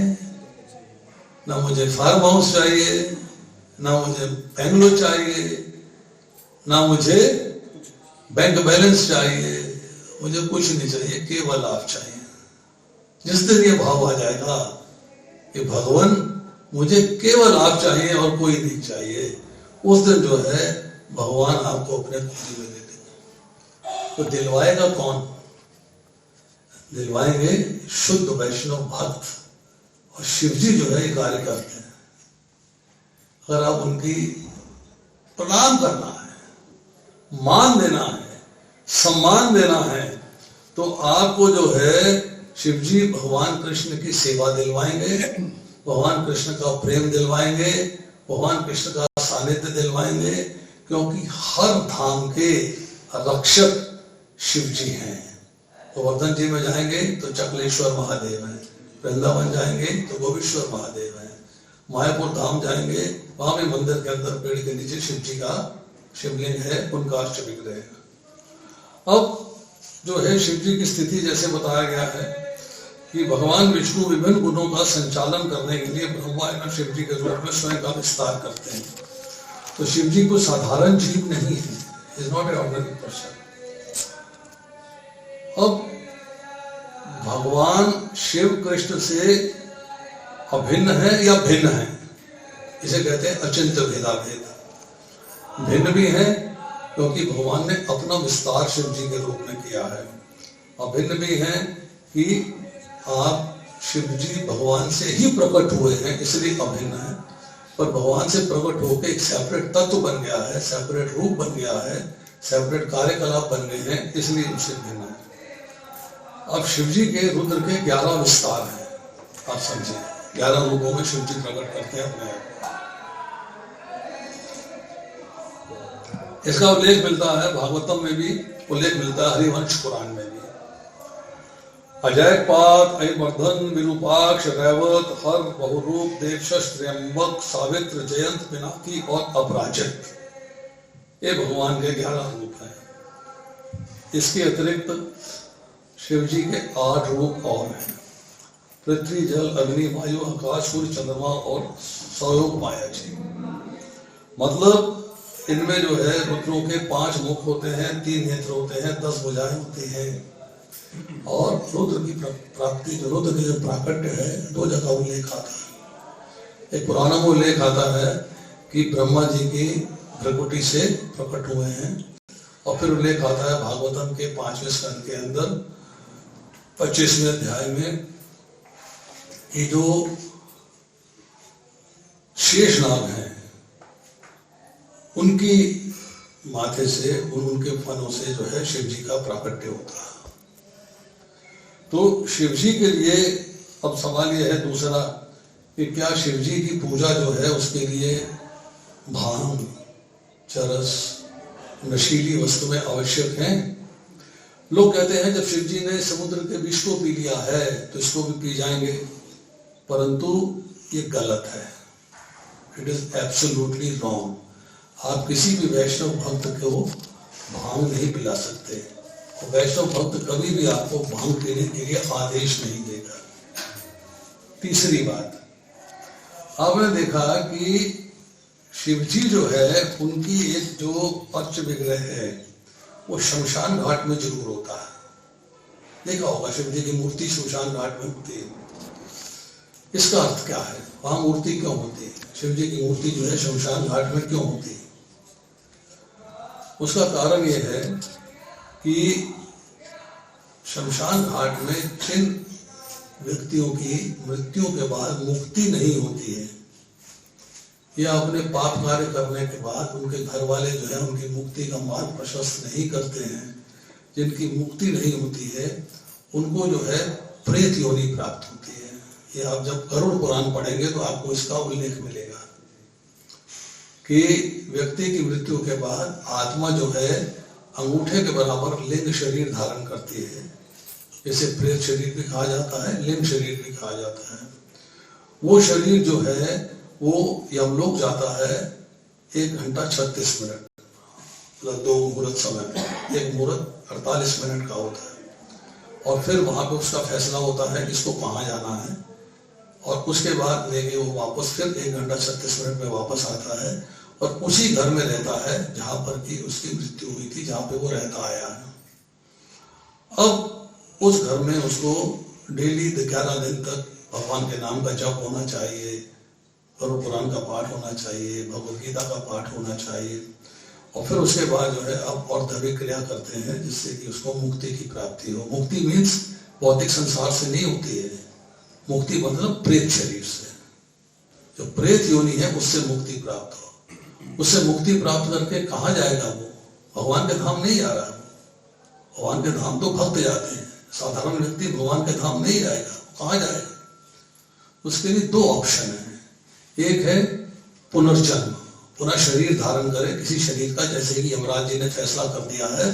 ना मुझे फार्म हाउस चाहिए, ना मुझे बेंगलोर चाहिए, ना मुझे बैंक बैलेंस चाहिए, मुझे कुछ नहीं चाहिए, केवल आप चाहिए। जिस दिन ये भाव आ जाएगा कि भगवान मुझे केवल आप चाहिए और कोई नहीं चाहिए, उस दिन जो है भगवान आपको अपने गोदी में दे देंगे। तो दिलवाएगा कौन? दिलवाएंगे शुद्ध वैष्णव भक्त। और शिव जी जो है ये कार्य करते हैं। अगर आप उनकी प्रणाम करना है, मान देना है, सम्मान देना है, तो आपको जो है शिव जी भगवान कृष्ण की सेवा दिलवाएंगे, भगवान कृष्ण का प्रेम दिलवाएंगे, भगवान कृष्ण का सानिध्य दिलवाएंगे, क्योंकि हर धाम के रक्षक शिव जी हैं। गोवर्धन जी में जाएंगे तो चकलेश्वर महादेव हैं, वृंदावन जाएंगे तो गोविश्वर महादेव हैं, मायापुर धाम जाएंगे वहां भी मंदिर के अंदर पेड़ के नीचे शिव जी का शिवलिंग है, उनका अष्टविग्रह है। अब जो है शिव जी की स्थिति जैसे बताया गया है कि भगवान विष्णु विभिन्न गुणों का संचालन करने के लिए भगवान शिव जी के रूप में स्वयं का विस्तार करते हैं। तो शिव जी को साधारण जीव नहीं है, is not a ordinary person. अब भगवान शिव कृष्ण से अभिन्न है या भिन्न है, इसे कहते हैं अचिंत्य भेदाभेद। भिन्न भी है क्योंकि भगवान ने अपना विस्तार शिव जी के रूप में किया है। अभिन्न भी है कि आप शिव जी भगवान से ही प्रकट हुए हैं इसलिए अभिन्न है, पर भगवान से प्रकट होकर एक सेपरेट तत्व बन गया है, सेपरेट रूप बन गया है, सेपरेट कार्यकलाप बन गए हैं, इसलिए उनसे भिन्न है। अब शिव जी के रुद्र के 11 विस्तार हैं, आप समझिए 11 रूपों में शिव जी प्रकट करते हैं अपने आप को। इसका उल्लेख मिलता है भागवतम में भी, उल्लेख मिलता है हरिवंश पुराण में भी। अजयपात ऐवर्धन विरूपाक्ष रैवत हर बहुरूप देवशश त्र्यंबक सावित्र जयंत पिनाकी और अपराजित, ये भगवान के 11 रूप हैं। इसके अतिरिक्त शिव जी के 8 रूप और हैं, पृथ्वी जल अग्नि वायु आकाश सूर्य चंद्रमा और सौयोग माया जी। मतलब इनमें जो है रुद्रों के 5 मुख होते हैं, 3 नेत्र होते हैं, 10 भुजाएं होती हैं। और रुद्र की प्राप्ति, जो रुद्र के जो प्राकट्य है, 2 जगह उल्लेख आता है। एक पुराणों में उल्लेख आता है कि ब्रह्मा जी की भ्रकुटी से प्रकट हुए हैं, और फिर उल्लेख आता है भागवतम के 5वें स्कंद के अंदर 25वें अध्याय में कि जो शेष नाग हैं उनकी माथे से, उनके फनों से जो है शिव जी का प्राकट्य होता है। तो शिव जी के लिए अब सवाल यह है दूसरा कि क्या शिव जी की पूजा जो है उसके लिए भांग, चरस, नशीली वस्तुएं आवश्यक हैं? लोग कहते हैं जब शिव जी ने समुद्र के विष को पी लिया है तो इसको भी पी जाएंगे, परंतु ये गलत है। It is absolutely wrong. आप किसी भी वैष्णव भक्त को भांग नहीं पिला सकते, और वैष्णव भक्त कभी भी आपको भांग पीने के लिए आदेश नहीं देगा। तीसरी बात, आपने देखा कि शिव जी जो है उनकी एक जो पंच विग्रह है वो शमशान घाट में जरूर होता है। देखा होगा शिव जी की मूर्ति शमशान घाट में होती है। इसका अर्थ क्या है? वहां मूर्ति क्यों होती है? शिव जी की मूर्ति जो है शमशान घाट में क्यों होती है? उसका कारण यह है कि शमशान घाट में जिन व्यक्तियों की मृत्यु के बाद मुक्ति नहीं होती है, या अपने पाप कार्य करने के बाद उनके घर वाले जो है उनकी मुक्ति का मार्ग प्रशस्त नहीं करते हैं, जिनकी मुक्ति नहीं होती है, उनको जो है प्रेत योनि प्राप्त होती है। ये आप जब गरुड़ पुराण पढ़ेंगे तो आपको इसका उल्लेख मिलेगा कि व्यक्ति की मृत्यु के बाद आत्मा जो है अंगूठे के बराबर लिंग शरीर धारण करती है। इसे प्रेत शरीर भी कहा जाता है, लिंग शरीर भी कहा जाता है। वो शरीर जो है वो यमलोक जाता है 1 घंटा 36 मिनट, मतलब 2 मुहूर्त समय। एक मुहूर्त 48 मिनट का होता है, और फिर वहां पे उसका फैसला होता है किसको कहाँ जाना है, और उसके बाद लेके वो वापस फिर 1 घंटा 36 मिनट में वापस आता है, और उसी घर में रहता है जहां पर की उसकी मृत्यु हुई थी, जहां पे वो रहता आया है। अब उस घर में उसको डेली 11 दिन तक भगवान के नाम का जप होना चाहिए, गरुड़ पुराण का पाठ होना चाहिए, भगवद गीता का पाठ होना चाहिए, और फिर उसके बाद जो है अब और दैविक क्रिया करते हैं जिससे कि उसको मुक्ति की प्राप्ति हो। मुक्ति मीन्स भौतिक संसार से नहीं होती है, मुक्ति मतलब प्रेत शरीर से, जो प्रेत योनि है उससे मुक्ति प्राप्त हो। उससे मुक्ति प्राप्त करके कहाँ जाएगा वो? भगवान के धाम नहीं जा रहा। भगवान के धाम तो भक्त जाते हैं, साधारण व्यक्ति भगवान के धाम नहीं जाएगा। कहाँ जाएगा? उसके लिए 2 ऑप्शन है। एक है पुनर्जन्म, पुनः शरीर धारण करे किसी शरीर का, जैसे कि यमराज जी ने फैसला कर दिया है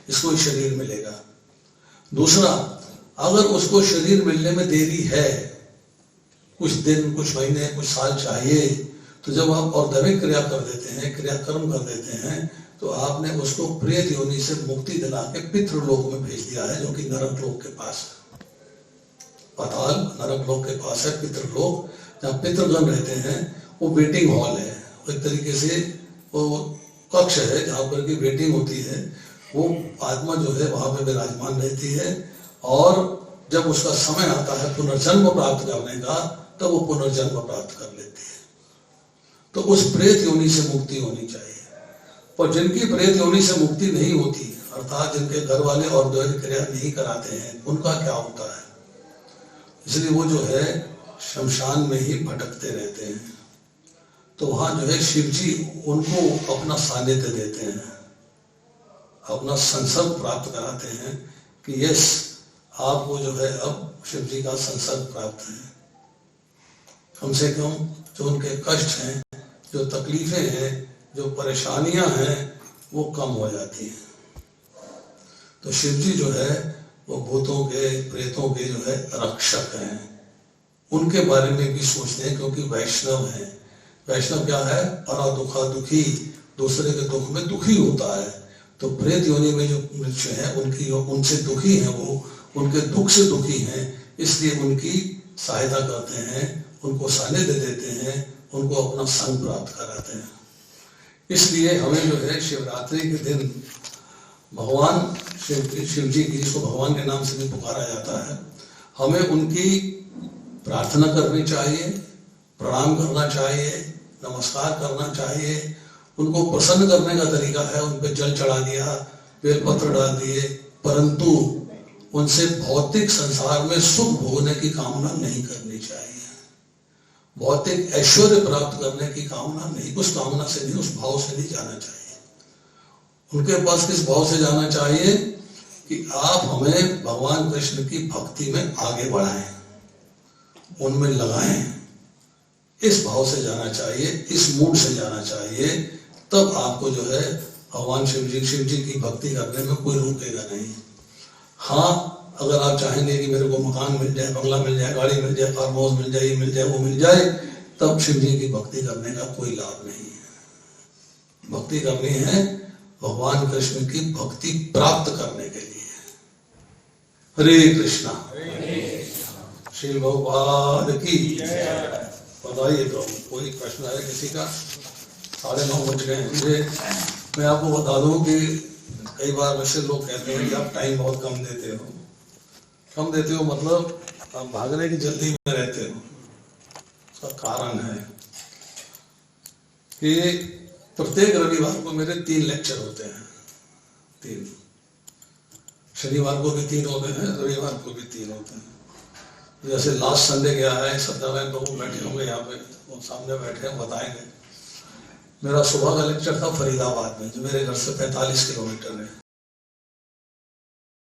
इसको ही शरीर मिलेगा। दूसरा, अगर उसको शरीर मिलने में देरी है, कुछ दिन, कुछ महीने, कुछ साल चाहिए, तो जब आप और दैविक क्रिया कर देते हैं, क्रियाकर्म कर देते हैं, तो आपने उसको प्रेत योनि से मुक्ति दिला के पितृलोक में भेज दिया है, जो कि नरक लोक के पास है। पाताल नरक लोक के पास है पितृलोक, जहाँ पितृगण रहते हैं। वो वेटिंग हॉल है, एक तरीके से वो कक्ष है जहाँ पर की वेटिंग होती है। वो आत्मा जो है वहां पे विराजमान रहती है, और जब उसका समय आता है पुनर्जन्म प्राप्त करने का, तब वो पुनर्जन्म प्राप्त कर लेती है। तो उस प्रेत योनि से मुक्ति होनी चाहिए। पर जिनकी प्रेत योनि से मुक्ति नहीं होती, अर्थात जिनके घर वाले और दैविक क्रिया नहीं कराते हैं, उनका क्या होता है? इसलिए वो जो है शमशान में ही भटकते रहते हैं। तो वहां जो है शिव जी उनको अपना सानिध्य देते हैं, अपना संसर्ग प्राप्त कराते हैं कि यस, आपको जो है अब शिव जी का संसर्ग प्राप्त है। कम से कम जो उनके कष्ट हैं, जो तकलीफें हैं, जो परेशानियां हैं, वो कम हो जाती हैं। तो शिव जी जो है वो भूतों के, प्रेतों के जो है रक्षक हैं। उनके बारे में भी सोचते हैं, क्योंकि वैष्णव हैं। वैष्णव क्या है? परा दुखा दुखी, दूसरे के दुख में दुखी होता है। तो प्रेत योनि में जो मनुष्य है उनकी उनसे दुखी हैं, वो उनके दुख से दुखी हैं, इसलिए उनकी सहायता करते हैं, उनको सानिध्य देते हैं, उनको अपना संग प्राप्त कराते हैं। इसलिए हमें जो है शिवरात्रि के दिन भगवान शिव जी की, जिसको भगवान के नाम से भी पुकारा जाता है, हमें उनकी प्रार्थना करनी चाहिए, प्रणाम करना चाहिए, नमस्कार करना चाहिए। उनको प्रसन्न करने का तरीका है उन पे जल चढ़ा दिया, बेलपत्र डाल दिए, परंतु उनसे भौतिक संसार में सुख भोगने की कामना नहीं करनी चाहिए। भौतिक ऐश्वर्य प्राप्त करने की कामना नहीं, उस कामना से नहीं, उस भाव से नहीं जाना चाहिए। उनके पास किस भाव से जाना चाहिए कि आप हमें भगवान कृष्ण की भक्ति में आगे बढ़ाएं, उनमें लगाएं, इस भाव से जाना चाहिए, इस मूड से जाना चाहिए। तब आपको जो है भगवान शिव जी की भक्ति करने में कोई रोकेगा नहीं। हाँ, अगर आप चाहेंगे कि मेरे को मकान मिल जाए, बंगला मिल जाए, गाड़ी मिल जाए, फार्म हाउस मिल जाए, ये मिल जाए, वो मिल जाए, तब शिव जी की भक्ति करने का कोई लाभ नहीं है। भक्ति करनी है भगवान कृष्ण की भक्ति प्राप्त करने के लिए। हरे कृष्णा। श्री भगवान की बताइए। तो कोई प्रश्न है किसी का? 9:30 बज गए मुझे। मैं आपको बता दूं कि कई बार वैसे लोग कहते हैं कि आप टाइम बहुत कम देते हो। कम देते हो मतलब आप भागने की जल्दी में रहते हो। उसका कारण है कि प्रत्येक रविवार को मेरे 3 लेक्चर होते हैं। 3 शनिवार को भी 3 होते हैं, रविवार को भी 3 होते हैं। जैसे लास्ट संडे गया है, सत्यनारायण प्रभु बैठे होंगे यहाँ पे, वो सामने बैठे हैं, बताएंगे। मेरा सुबह का लेक्चर था फरीदाबाद में, जो मेरे घर से 45 किलोमीटर है।